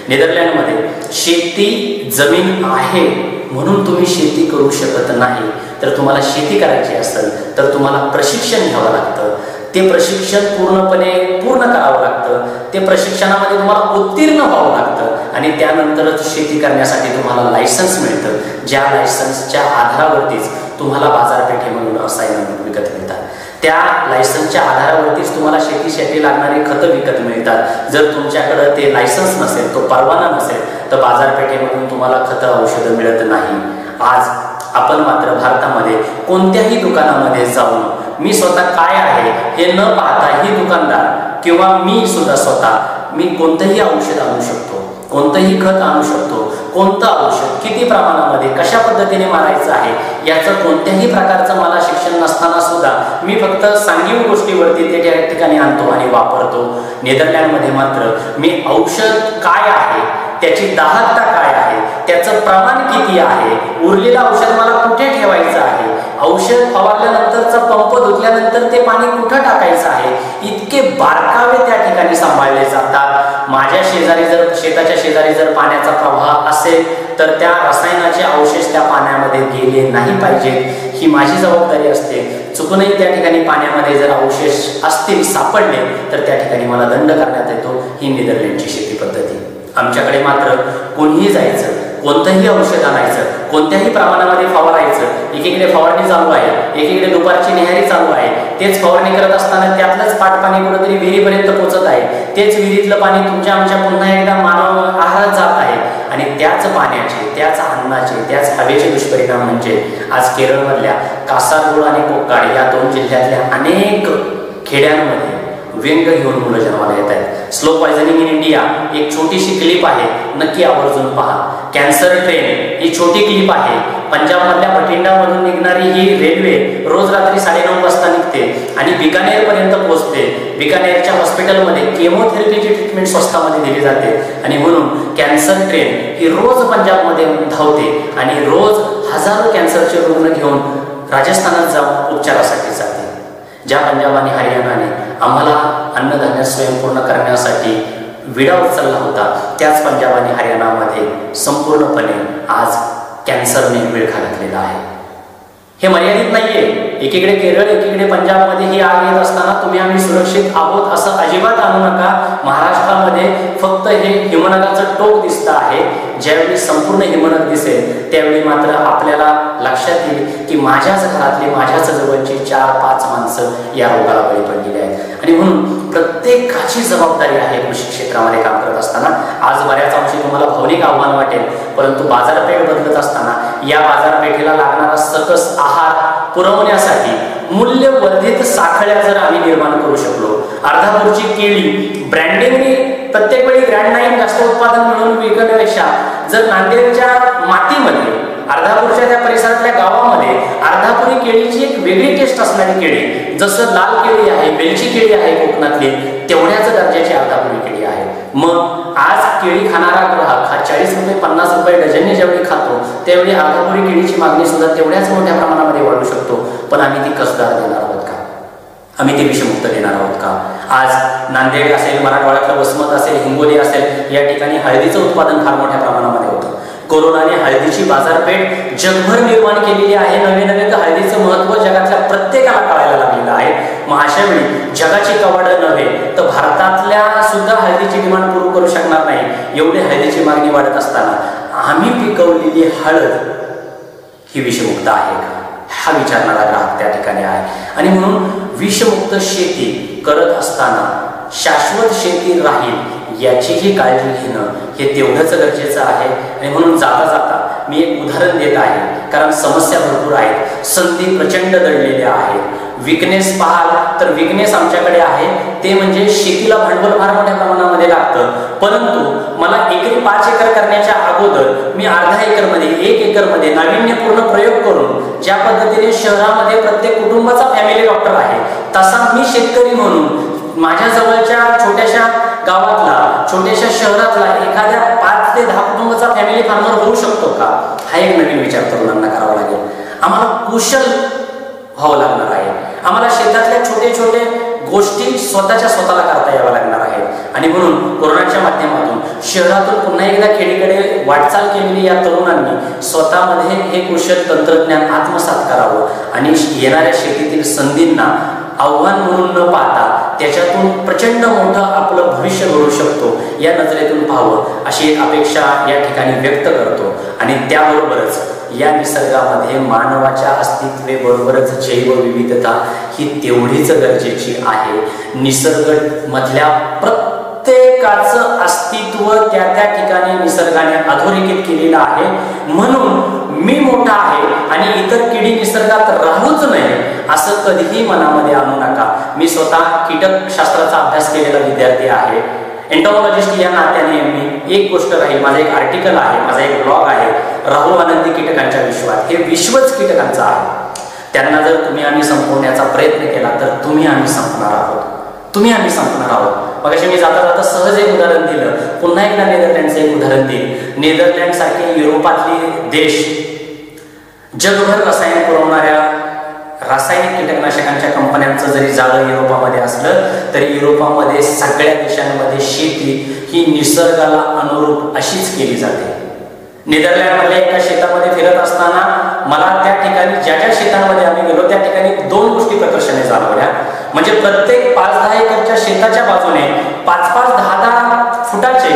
मी नेदरलँडमध्ये शेती जमीन आहे म्हणून तुम्ही शेती करू शकत नाही, तर तुम्हाला शेती करायची असेल तर तुम्हाला प्रशिक्षण घ्यावं लागतं. ते प्रशिक्षण पूर्ण करावं लागतं. ते प्रशिक्षणामध्ये तुम्हाला उत्तीर्ण व्हावं लागतं आणि त्यानंतरच शेती करण्यासाठी तुम्हाला लायसन्स मिळतं. ज्या लायसन्सच्या आधारावरतीच तुम्हाला बाजारपेठेमधून रसायनं विकत मिळतात. त्या लायसन्सच्या आधारावरतीच तुम्हाला शेतीसाठी लागणारी खतं विकत मिळतात. जर तुमच्याकडे ते लायसन्स नसेल, तो परवाना नसेल, तर बाजारपेठेमधून तुम्हाला खतं औषधं मिळत नाही. आज आपण मात्र भारतामध्ये कोणत्याही दुकानामध्ये जाऊन मी स्वतः काय आहे हे न पाहता ही दुकानदार किंवा मी सुद्धा स्वतः मी कोणतंही औषध आणू शकतो, कोणतंही खत आणू शकतो. कोणतं औषध किती प्रमाणामध्ये कशा पद्धतीने मारायचं आहे याचं कोणत्याही प्रकारचं मला शिक्षण नसताना सुद्धा मी फक्त सांघिक गोष्टीवरती ते त्या ठिकाणी आणतो आणि वापरतो. नेदरलँडमध्ये मात्र मी औषध काय आहे, त्याची दाहकता काय आहे, त्याचं प्रमाण किती आहे, उरलेलं औषध मला कुठे ठेवायचं आहे, औषध फवारल्यानंतरचा पंप धुतल्यानंतर ते पाणी कुठं टाकायचं आहे, इतके बारकावे त्या ठिकाणी सांभाळले जातात. माझ्या शेजारी जर शेताच्या शेजारी जर पाण्याचा प्रवाह असेल तर त्या रसायनाचे अवशेष त्या पाण्यामध्ये गेले नाही पाहिजेत, ही माझी जबाबदारी असते. चुकूनही त्या ठिकाणी पाण्यामध्ये जर अवशेष असतील, सापडले, तर त्या ठिकाणी मला दंड करण्यात येतो. ही नेदरलँडची शेती पद्धती. आमच्याकडे मात्र कोणीही जायचं, कोणतंही औषध आणायचं, कोणत्याही प्रमाणामध्ये फवारायचं. एकीकडे फवारणी चालू आहे, एकीकडे दुपारची नेहारी चालू आहे. तेच फवारणी करत असताना त्यातलंच पाणी कुठेतरी विहिरीपर्यंत पोहोचत आहे. तेच विहिरीतलं पाणी तुमच्या आमच्या पुन्हा एकदा मानव आहारात जात आहे आणि त्याच पाण्याचे, त्याच अन्नाचे, त्याच हवेचे दुष्परिणाम म्हणजे आज केरळमधल्या कासारगोड आणि कोक्काड या 2 जिल्ह्यातल्या अनेक खेड्यांमध्ये व्यंग घेऊन मुलं जन्माला येत आहेत. स्लो पॉयझनिंग इन इंडिया एक छोटीशी क्लिप आहे, नक्की आवर्जून पहा. कॅन्सर ट्रेन ही छोटी क्लिप आहे. पंजाबमधल्या बठिंडामधून निघणारी ही रेल्वे रोज रात्री 9:30 वाजता निघते आणि बिकानेरपर्यंत पोहोचते. बिकानेरच्या हॉस्पिटलमध्ये केमोथेरपीची ट्रीटमेंट स्वस्तामध्ये दिली जाते आणि म्हणून कॅन्सर ट्रेन ही रोज पंजाबमध्ये धावते आणि रोज हजारो कॅन्सरचे रुग्ण घेऊन राजस्थानात जाऊन उपचारासाठी जाते. ज्या पंजाब आणि हरियाणाने आम्हाला अन्नधान्य स्वयंपूर्ण करण्यासाठी विडा उचलला होता, त्याच पंजाब आणि हरियाणामध्ये संपूर्णपणे आज कॅन्सरने विळखा घातलेला आहे. हे मर्यादित नाहीये. एकीकडे केरळ, एकीकडे पंजाबमध्ये ही आग येत असताना तुम्ही आम्ही सुरक्षित आहोत असं अजिबात आणू नका. महाराष्ट्रामध्ये फक्त हे हिमनगाचं टोक दिसतं आहे. ज्यावेळी संपूर्ण हिमनग दिसेल त्यावेळी मात्र आपल्याला लक्षात येईल की माझ्याच घरातली, माझ्याच जवळची 4-5 माणसं या रोगाला बळी पडलेली आहेत. आणि म्हणून प्रत्येकाची जबाबदारी आहे कृषी क्षेत्रामध्ये काम करत असताना. आज बऱ्याच अंशी तुम्हाला भावनिक आव्हान वाटेल, परंतु बाजारपेठ बदलत असताना या बाजारपेठेला लागणारा सकस आहार पुरवण्यासाठी मूल्यवर्धित साखळ्या जर आम्ही निर्माण करू शकलो, अर्धापूरची केळी ब्रँडिंगने प्रत्येक वेळी ग्रँड नाईन जास्त उत्पादन मिळवून विकण्यापेक्षा जर नांदेडच्या मातीमध्ये, अर्धापूरच्या त्या परिसरातल्या गावामध्ये अर्धापुरी केळीची एक वेगळी टेस्ट असणारी केळी, जसं लाल केळी आहे, वेलची केळी आहे कोकणातली, तेवढ्याच दर्जाची अर्धापुरी केळी आहे. मग आज केळी खाणारा ग्राहक हा 40 रुपये 50 रुपये डझनने ज्यावेळी खातो त्यावेळी अर्धापुरी केळीची मागणी सुद्धा तेवढ्याच मोठ्या प्रमाणामध्ये वाढू शकतो. पण आम्ही ती कसदार देणार आहोत का? आम्ही ते विषमुक्त देणार आहोत का? आज नांदेड असेल, मराठवाड्यातलं वसमत असेल, हिंगोली असेल, या ठिकाणी हळदीचं उत्पादन फार मोठ्या प्रमाणामध्ये होतं. कोरोनाने हळदीची बाजारपेठ जगभर निर्माण केलेली आहे. नवे नवे हळदीचं महत्त्व जगातल्या प्रत्येकाला कळायला लागलेलं आहे. मग अशा वेळी जगाची कवाडं नव्हे तर भारतातल्या सुद्धा हळदीची डिमांड पूर्ण करू शकणार नाही. एवढी हळदीची मागणी वाढत असताना आम्ही पिकवलेली हळद ही विषमुक्त आहे का? हा विचारणारा ग्राहक त्या ठिकाणी आहे. आणि म्हणून विषमुक्त शेती करत असताना शाश्वत शेती राहील याचीही काळजी घेणं हे तेवढंच गरजेचं आहे. आणि म्हणून जाता जाता मी एक उदाहरण देत आहे, कारण समस्या भरपूर आहेत, संधी प्रचंड दडलेल्या आहेत. विकनेस पाहाल तर विकनेस आमच्याकडे आहे ते म्हणजे शेतीला भांडवल फार मोठ्या प्रमाणामध्ये लागतं, परंतु मला एकरी 5 एकर करण्याच्या अगोदर मी अर्धा एकरमध्ये 1 एकरमध्ये नाविन्यपूर्ण प्रयोग करून ज्या पद्धतीने शहरामध्ये प्रत्येक कुटुंबाचा फॅमिली डॉक्टर आहे, तसा मी शेतकरी म्हणून माझ्या जवळच्या छोट्याशा गावातला छोट्याशा शहरातला एखाद्या 5 ते 10 कुटुंबाचा फॅमिली फार्मर होऊ शकतो का, हा एक नवीन विचार तरुणांना करावा लागेल. आम्हाला कुशल व्हावं लागणार आहे. आम्हाला शेतातल्या छोटे छोटे गोष्टी स्वतःला करता याव्या लागणार आहेत. आणि म्हणून कोरोनाच्या माध्यमातून शहरातून पुन्हा एकदा खेडीकडे वाटचाल केलेली या तरुणांनी स्वतःमध्ये हे कुशल तंत्रज्ञान आत्मसात करावं आणि येणाऱ्या शेतीतील संधींना आव्हान म्हणून न पाहता त्याच्यातून प्रचंड मोठं आपलं भविष्य घडू शकतो या नजरेतून पाहावं अशी एक अपेक्षा या ठिकाणी व्यक्त करतो. आणि त्याबरोबरच या निसर्गामध्ये मानवाच्या अस्तित्वाबरोबरच जैवविविधता ही तेवढीच गरजेची आहे. निसर्ग मधल्या प्रत्येकाचं अस्तित्व त्या ठिकाणी निसर्गाने अधोरेखित केलेलं आहे. म्हणून मी मोठा आहे आणि इतर किडी निसर्गात राहूच नये असं कधीही मनामध्ये आणू नका. मी स्वतः कीटकशास्त्राचा अभ्यास केलेला विद्यार्थी आहे, एंटॉमॉलॉजिस्ट या नात्याने मी एक गोष्ट राहील, माझं एक आर्टिकल आहे, माझा एक ब्लॉग आहे, राहू आनंदी कीटकांच्या विश्वात. हे विश्वच कीटकांचं आहे. त्यांना जर तुम्ही आम्ही संपवण्याचा प्रयत्न केला तर तुम्ही आम्ही संपणार आहोत. मग असे मी जाता जाता सहज एक उदाहरण दिलं, पुन्हा एकदा नेदरलँडचं एक उदाहरण देईल. नेदरलँड सारखे युरोपातले देश जगभर रसायन पुरवणाऱ्या रासायनिक कीटकनाशकांच्या कंपन्यांचं जरी जाळं युरोपामध्ये असलं तरी युरोपामध्ये सगळ्या देशांमध्ये शेती ही निसर्गाला अनुरूप अशीच केली जाते. नेदरलँडमधल्या एका शेतामध्ये फिरत असताना मला त्या ठिकाणी ज्या शेतांमध्ये आम्ही गेलो त्या ठिकाणी 2 गोष्टी प्रकर्षाने जाणवल्या. म्हणजे प्रत्येक 5-10 एकरच्या शेताच्या बाजूने 5-5, 10-10 फुटाचे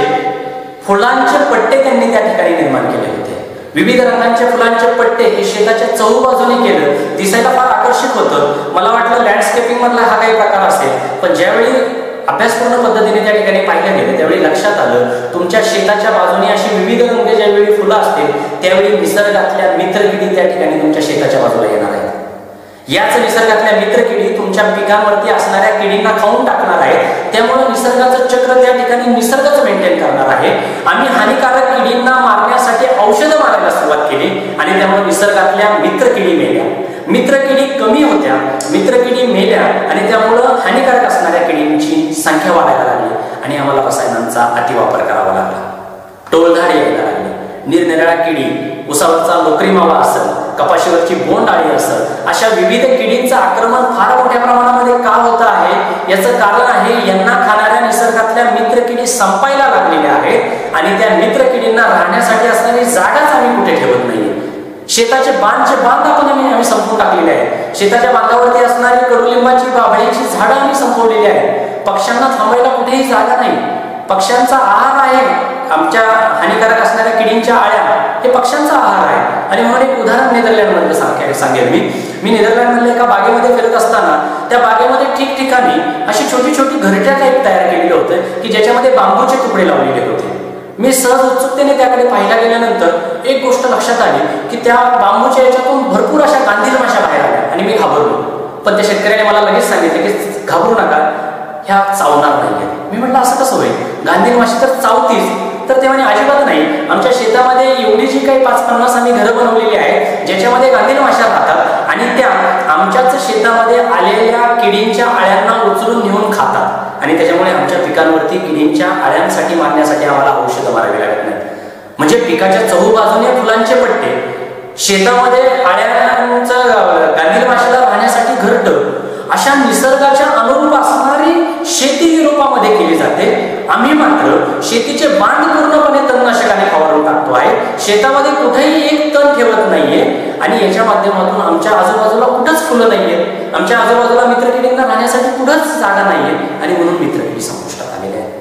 फुलांचे पट्टे त्यांनी त्या ठिकाणी निर्माण केले होते. विविध रंगांच्या फुलांचे पट्टे हे शेताच्या चहूबाजूने केलं, दिसायला फार आकर्षक होतं. मला वाटलं लँडस्केपिंग मधला हा काही प्रकार असेल, पण ज्यावेळी अभ्यासपूर्ण पद्धतीने त्या ठिकाणी पाहिलं गेलं त्यावेळी लक्षात आलं तुमच्या शेताच्या बाजूने अशी विविध रंग ज्यावेळी फुलं असतील त्यावेळी निसर्गातल्या मित्रकिडी त्या ठिकाणी तुमच्या शेताच्या बाजूला येणार आहेत. याच निसर्गातल्या मित्रकिडी तुमच्या पिकांवरती असणाऱ्या किडींना खाऊन टाकणार आहेत. त्यामुळे निसर्गाचं चक्र त्या ठिकाणी निसर्गच मेंटेन करणार आहे. आम्ही हानिकारक किडींना मारण्यासाठी औषधं मारायला सुरुवात केली आणि त्यामुळे निसर्गातल्या मित्रकिडी मेल्या. मित्रकिडी कमी होत्या, मित्रकिडी मेल्या आणि त्यामुळं हानिकारक असणाऱ्या किडींची संख्या वाढायला लागली आणि आम्हाला रसायनांचा अतिवापर करावा लागला. टोळधाड यायला लागली. निरनिराळ्या किडी, उसावरचा लोकरी मावा असेल, कपाशीवरची बोंड आळी असेल, अशा विविध किडींचं आक्रमण फार मोठ्या प्रमाणामध्ये का होत आहे याचं कारण आहे यांना खाणाऱ्या निसर्गातल्या मित्रकिडी संपायला लागलेल्या आहेत आणि त्या मित्रकिडींना राहण्यासाठी असणारी जागाच आम्ही कुठे ठेवत नाहीये. शेताचे बांध आपण आम्ही संपवून टाकलेले आहेत. शेताच्या बांधावरती असणारी कडुलिंबाची बाभळीची झाडं आम्ही संपवलेली आहेत. पक्ष्यांना थांबायला कुठेही जागा नाही. पक्ष्यांचा आहार आहे आमच्या हानिकारक असणाऱ्या किडींच्या आळ्या, हे पक्ष्यांचा आहार आहे. आणि म्हणून एक उदाहरण नेदरलँडमधलं सांगेल मी नेदरलँडमधल्या एका बागेमध्ये फिरत असताना त्या बागेमध्ये ठिकठिकाणी अशी छोटी छोटी घरट्या टाईप तयार केलेलं होतं की ज्याच्यामध्ये बांबूचे तुकडे लावलेले होते. मी सहज उत्सुकतेने त्याकडे पाहायला गेल्यानंतर एक गोष्ट लक्षात आली की त्या बांबूच्या याच्यातून भरपूर अशा गांधील माशा बाहेर आल्या आणि मी घाबरलो. पण त्या शेतकऱ्याने मला लगेच सांगितलं की घाबरू नका, ह्या चावणार नाहीये. मी म्हटलं असं कसं होईल, गांधील माशी तर चावतीच. तर ते म्हणे अजिबात नाही, आमच्या शेतामध्ये एवढी जी काही 5-50 आम्ही घरं बनवलेली आहेत ज्याच्यामध्ये गांधील माशा राहतात आणि त्या आमच्याच शेतामध्ये आलेल्या किडींच्या आळ्यांना उचलून नेऊन खातात आणि त्याच्यामुळे आमच्या पिकांवरती किडींच्या आळ्यांसाठी मारण्यासाठी आम्हाला औषधं मारावी लागत नाही. म्हणजे पिकाच्या चहूबाजूने फुलांचे पट्टे, शेतामध्ये आळ्यांचं गांधील माशाला राहण्यासाठी घरटं, अशा निसर्गाच्या अनुरूप असणारी शेती युरोपामध्ये केली जाते. आम्ही मात्र शेतीचे बांध पूर्णपणे तणनाशकाने फवारून टाकतो आहे. शेतामध्ये कुठेही एक तण ठेवत नाहीये आणि याच्या माध्यमातून आमच्या आजूबाजूला कुठंच फुलं नाहीये, आमच्या आजूबाजूला मित्रकिडींना राहण्यासाठी कुठंच जागा नाहीये आणि म्हणून मित्रकिडी संपुष्टात आलेल्या आहेत.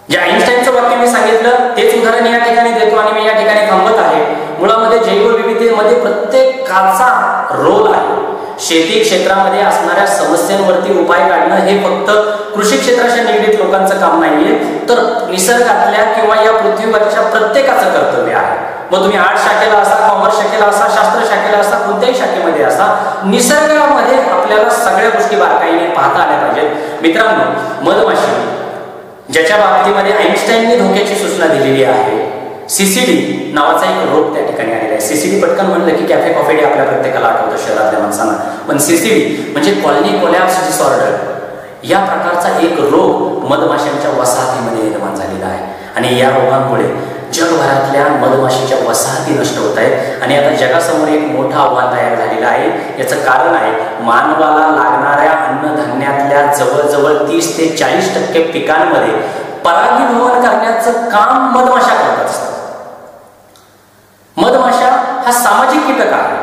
जे आईन्स्टाईनचं वाक्य मी सांगितलं तेच उदाहरण या ठिकाणी देतो आणि मी या ठिकाणी थांबत आहे. मुळामध्ये जैवविविधतेमध्ये प्रत्येक शेतकाचा रोल आहे. शेती क्षेत्रामध्ये असणाऱ्या समस्यांवरती उपाय काढणं हे फक्त कृषी क्षेत्राच्या निगडीत लोकांचं काम नाहीये, तर निसर्गातल्या किंवा या पृथ्वीवरच्या प्रत्येकाचं कर्तव्य आहे. मग तुम्ही आर्ट शाखेला असा, कॉमर्स शाखेला असा, शास्त्र शाखेला असा, कोणत्याही शाखेमध्ये असा, निसर्गामध्ये आपल्याला सगळ्या गोष्टी बारकाईने पाहता आल्या पाहिजेत. मित्रांनो, मधमाशी ज्याच्या बाबतीमध्ये आईन्स्टाईनने धोक्याची सूचना दिलेली आहे, सीसीडी नावाचा एक रोग त्या ठिकाणी आलेला आहे. सीसीडी पटकन म्हणलं की कॅफे कॉफी डे आपल्या प्रत्येकाला आठवतं शहरातल्या माणसांना, पण सीसीडी म्हणजे कॉलनी कोलॅप्स डिसऑर्डर, या प्रकारचा एक रोग मधमाशांच्या वसाहतीमध्ये निर्माण झालेला आहे. आणि या रोगांमुळे जगभरातल्या मधमाशीच्या वसाहती नष्ट होत आहेत. आणि आता जगासमोर एक मोठं आव्हान तयार झालेलं आहे. याचं कारण आहे मानवाला लागणाऱ्या अन्नधान्यातल्या जवळजवळ 30 ते 40% पिकांमध्ये परागीभवन करण्याचं काम मधमाशा करत असतात. मधमाशा हा सामाजिक कीटक आहे.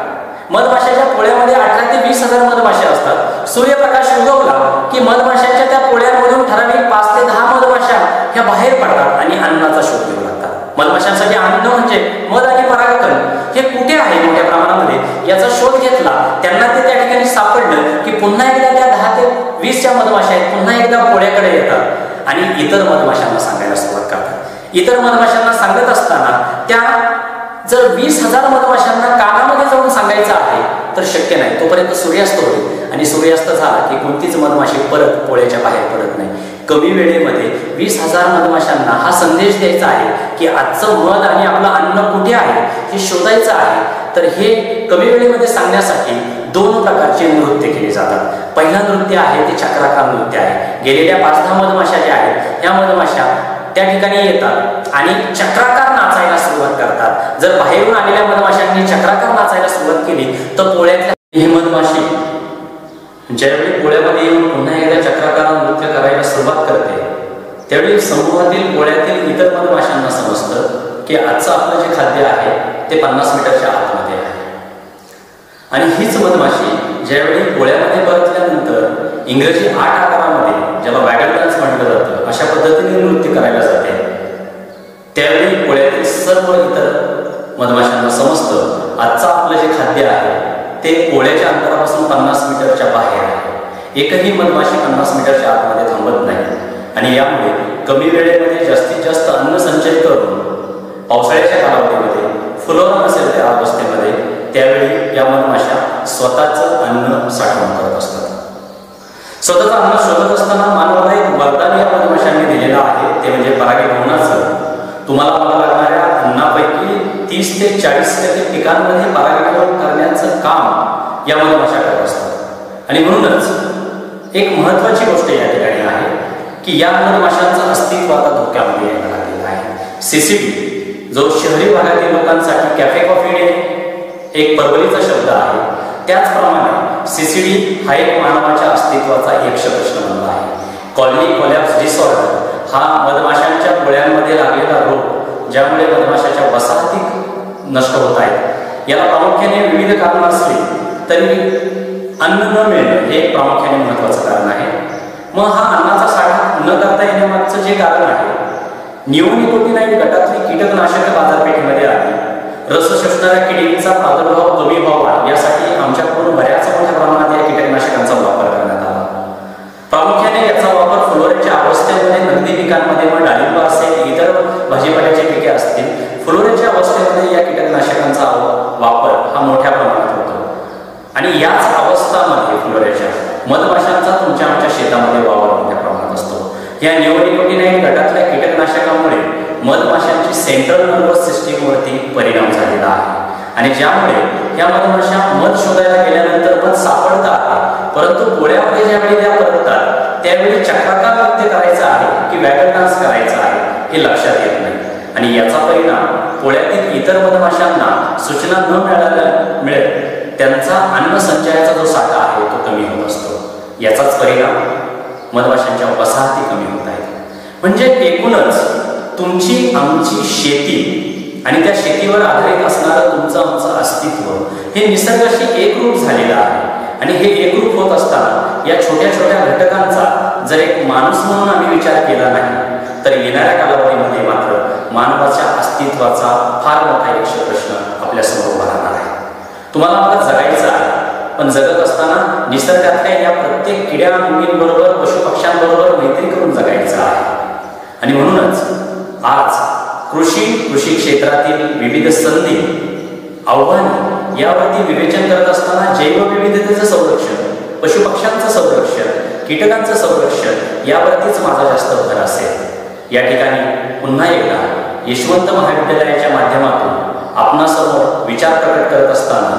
मधमाशाच्या पोळ्यामध्ये 18 ते 20 हजार मधमाशा असतात. सूर्यप्रकाश उगवला की मधमाशांच्या त्या पोळ्यांमधून ठराविक 5 ते 10 मधमाशा ह्या बाहेर पडतात आणि अन्नाचा शोध घेऊ लागतात. मधमाशांसाठी अन्न म्हणजे मध आणि परागकण हे कुठे आहे मोठ्या प्रमाणामध्ये याचा शोध घेतला. त्यांना ते त्या ठिकाणी सापडलं की पुन्हा एकदा त्या 10 ते 20 च्या मधमाशा आहेत पुन्हा एकदा पोळ्याकडे येतात आणि इतर मधमाशांना सांगायला सुरुवात करतात. इतर मधमाशांना सांगत असताना त्या जर 20,000 मधमाशांना कानामध्ये जाऊन सांगायचं आहे तर शक्य नाही. तोपर्यंत सूर्यास्त होईल आणि सूर्यास्त झाला की कोणतीच मधमाशी परत पोळ्याच्या बाहेर पडत नाही. कमी वेळेमध्ये 20,000 मधमाशांना हा संदेश द्यायचा आहे की आजचं मध आणि आपलं अन्न कुठे आहे हे शोधायचं आहे. तर हे कमी वेळेमध्ये सांगण्यासाठी 2 प्रकारचे नृत्य केले जातात. पहिलं नृत्य आहे ते चक्राकार नृत्य आहे. गेलेल्या 5-10 मधमाशा ज्या आहेत ह्या मधमाशा त्या ठिकाणी येतात आणि चक्राकार नाचायला सुरुवात करतात. जर बाहेरून आलेल्या मधमाशांनी चक्राकार नाचायला सुरुवात केली तर पोळ्यातल्या ही मधमाशी ज्यावेळी पोळ्यामध्ये येऊन पुन्हा एकदा चक्राकार नृत्य करायला सुरुवात करते त्यावेळी समूहातील पोळ्यातील इतर मधमाशांना समजतं की आजचं आपलं जे खाद्य आहे ते 50 मीटरच्या आतमध्ये आहे. आणि हीच मधमाशी ज्यावेळी पोळ्यामध्ये परतल्यानंतर इंग्रजी 8 आकारामध्ये ज्याला वॅगन डान्स म्हटलं जातं अशा पद्धतीने नृत्य करायला जाते. त्यावेळी पोळ्यातील सर्व इतर मधमाशांना समजतं आजचं आपलं जे खाद्य आहे ते पोळ्याच्या अंतरापासून 50 मीटरच्या बाहेर आहे. एकही मधमाशी 50 मीटरच्या आतमध्ये थांबत नाही आणि यामुळे कमी वेळेमध्ये जास्तीत जास्त अन्न संचय करून पावसाळ्याच्या कालावधीमध्ये फुलोरा नसेल त्या अवस्थेमध्ये त्यावेळी या मधमाशा स्वतःचं अन्न साठवून करत असतात. स्वतःचं अन्न शोधत असताना मानवाला एक वरदान या मधमाशांनी दिलेलं आहे ते म्हणजे परागीभवनाचं. तुम्हाला मला लागणाऱ्या अन्नापैकी 30 ते 40% पिकांमध्ये परागीभवन करण्याचं काम या मधमाशा करत असतात. आणि म्हणूनच एक महत्वाची गोष्ट या ठिकाणी आहे की या मधमाशांचं अस्तित्व आता धोक्यामध्ये यायला लागलेलं आहे. सीसीडी जो शहरी भागातील लोकांसाठी कॅफे कॉफी डे एक परवलीचा शब्द आहे त्याचप्रमाणे सीसीडी हा एक मानवाच्या अस्तित्वाचा यक्ष प्रश्न बनला आहे. कॉलनी कोलॅप्स डिसऑर्डर हा मधमाशांच्या पोळ्यांमध्ये लागलेला रोग ज्यामुळे मधमाशाच्या वसाहती नष्ट होत आहेत. याला प्रामुख्याने विविध कारणं असली तरी अन्न न मिळणं हे एक प्रामुख्याने महत्वाचं कारण आहे. मग हा अन्नाचा साठा न करता येण्यामागचं जे कारण आहे निओनिकोटिनाइड गटातली कीटकनाशक बाजारपेठेमध्ये आली. रस शोषणाऱ्या किडींचा प्रादुर्भाव कमी व्हावा यासाठी आमच्याकडून बऱ्याच मोठ्या प्रमाणात या कीटकनाशकांचा वापर करण्यात आला. प्रामुख्याने याचा वापर फ्लोऱ्याच्या अवस्थेमध्ये नगदी पिकांमध्ये व डाळिंब असेल इतर भाजीपाल्याची पिके असतील फ्लोऱ्याच्या अवस्थेमध्ये या कीटकनाशकांचा वापर हा मोठ्या प्रमाणात होतो. आणि याच अवस्थामध्ये फ्लोऱ्याच्या मधमाशांचा तुमच्या आमच्या शेतामध्ये वावर मोठ्या प्रमाणात असतो. या निओनिकोटिनाइड गटातल्या कीटकनाशकामुळे मधमाशांची सेंट्रल नर्वस सिस्टीमवरती परिणाम झालेला आहे आणि ज्यामुळे या मधमाशा मध शोधायला गेल्यानंतर मध सापडतात परंतु पोळ्यामध्ये ज्यावेळी त्या परततात त्यावेळी चक्राकार नृत्य करायचं आहे की वॅगन डान्स करायचा आहे हे लक्षात येत नाही. आणि याचा परिणाम पोळ्यातील इतर मधमाशांना सूचना न मिळेल त्यांचा अन्न संचयाचा जो साठा आहे तो कमी होत असतो. याचाच परिणाम मधमाशांच्या वसाहती कमी होत आहेत. म्हणजे एकूणच तुमची आमची शेती आणि त्या शेतीवर आधारित असणारं तुमचं आमचं अस्तित्व हे निसर्गाशी एकरूप झालेलं आहे. आणि हे एकरूप होत असताना या छोट्या छोट्या घटकांचा जर एक माणूस म्हणून आम्ही विचार केला नाही तर येणाऱ्या कालावधीमध्ये मात्र मानवाच्या अस्तित्वाचा फार मोठा यक्ष प्रश्न आपल्यासमोर उभा राहणार आहे. तुम्हाला मला जगायचं आहे, पण जगत असताना निसर्गातल्या या प्रत्येक किड्या मुंगींबरोबर, पशुपक्ष्यांबरोबर मैत्री करून जगायचं आहे. आणि म्हणूनच आज कृषी क्षेत्रातील विविध संधी, आव्हाने यावरती विवेचन करत असताना जैवविविधतेचं संरक्षण, पशुपक्ष्यांचं संरक्षण, कीटकांचं संरक्षण यावरतीच माझा जास्त भर असेल. या ठिकाणी पुन्हा एकदा यशवंत महाविद्यालयाच्या माध्यमातून आपणासमोर विचार प्रकट करत असताना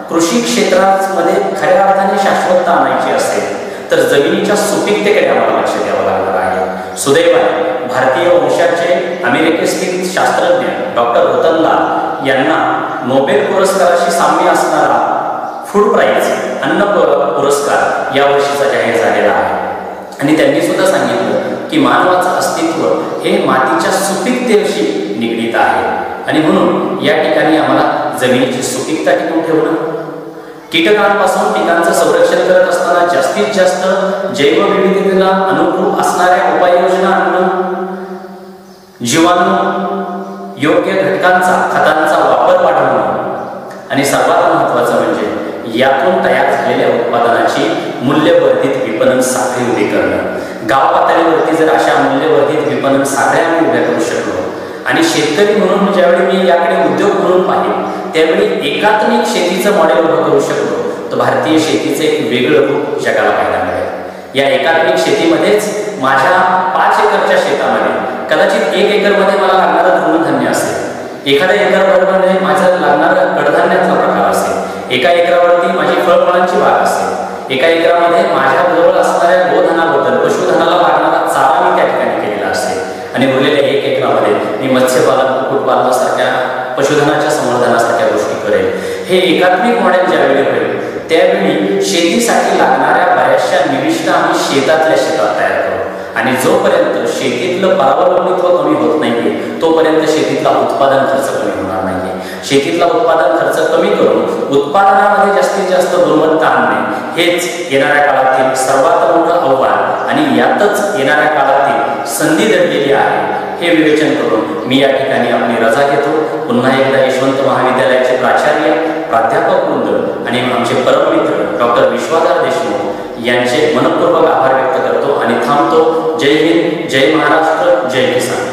कृषी क्षेत्रामध्ये खऱ्या अर्थाने शाश्वतता आणायची असेल तर जमिनीच्या सुपीकतेकडे आम्हाला लक्ष द्यावं लागणार आहे. सुदैवाने भारतीय वंशाचे अमेरिकेस्थित शास्त्रज्ञ डॉक्टर रतन लाल यांना नोबेल पुरस्काराशी साम्य असणारा फूड प्राइज, अन्न पुरस्कार या वर्षीचा जाहीर झालेला आहे. आणि त्यांनी सुद्धा सांगितलं की मानवाचं अस्तित्व हे मातीच्या सुपीकतेशी निगडीत आहे. आणि म्हणून या ठिकाणी आम्हाला जमिनीची सुपीकता टिकवून ठेवणं, कीटकांपासून पिकांचं संरक्षण करत असताना जास्तीत जास्त जैवविविधतेला अनुरूप असणाऱ्या उपाययोजना आणणं, जीवाणू योग्य घटकांचा, खतांचा वापर वाढवणं आणि सर्वात महत्त्वाचं म्हणजे यातून तयार झालेल्या उत्पादनाची मूल्यवर्धित विपणन साखळी उभी करणं. गाव पातळीवरती जर अशा मूल्यवर्धित विपणन साखळ्या आम्ही उभ्या करू शकलो आणि शेतकरी म्हणून ज्यावेळी मी याकडे उद्योग म्हणून पाहिले त्यावेळी एकात्मिक शेतीचं मॉडेल उभं करू शकलो तर भारतीय शेतीचं एक वेगळं रूप जगाला पाहायला मिळेल. या एकात्मिक शेतीमध्येच माझ्या 5 एकरच्या शेतामध्ये कदाचित 1 एकरमध्ये मला लागणारं तृणधान्य असेल, एखाद्या एकरमध्ये माझं लागणारं कडधान्याचा प्रकार असेल, एका एकरावरती माझी फळफळांची बाग असेल, एका एकरामध्ये माझ्या जवळ असणाऱ्या गोधनाबद्दल, पशुधनाला लागणारा चारा मी त्या ठिकाणी केलेला असेल आणि उरलेल्या 1 एकरामध्ये मी मत्स्यपालन, कुक्कुटपालनासारख्या पशुधनाच्या संवर्धनासारख्या गोष्टी करेल. हे एकात्मिक मॉडेल ज्यावेळी होईल त्यावेळी शेतीसाठी लागणाऱ्या बऱ्याचशा निविष्ठा आम्ही शेतातल्या शेतात तयार करू आणि जोपर्यंत शेतीतलं परावलंबित्व कमी होत नाहीये तोपर्यंत शेतीतला उत्पादन खर्च कमी होणार नाहीये. शेतीतला उत्पादन खर्च कमी करून उत्पादनामध्ये जास्तीत जास्त गुणवत्ता आणणे हेच येणाऱ्या काळातील सर्वात मोठं आव्हान आणि यातच येणाऱ्या काळातील संधी दडलेली आहे हे विवेचन करून मी या ठिकाणी आपली रजा घेतो. पुन्हा एकदा यशवंत महाविद्यालयाचे प्राचार्य, प्राध्यापक वृंद आणि आमचे परममित्र डॉक्टर विश्वाधार देशमुख यांचे मनपूर्वक आभार व्यक्त करतो आणि थांबतो. जय हिंद, जय महाराष्ट्र, जय किसान.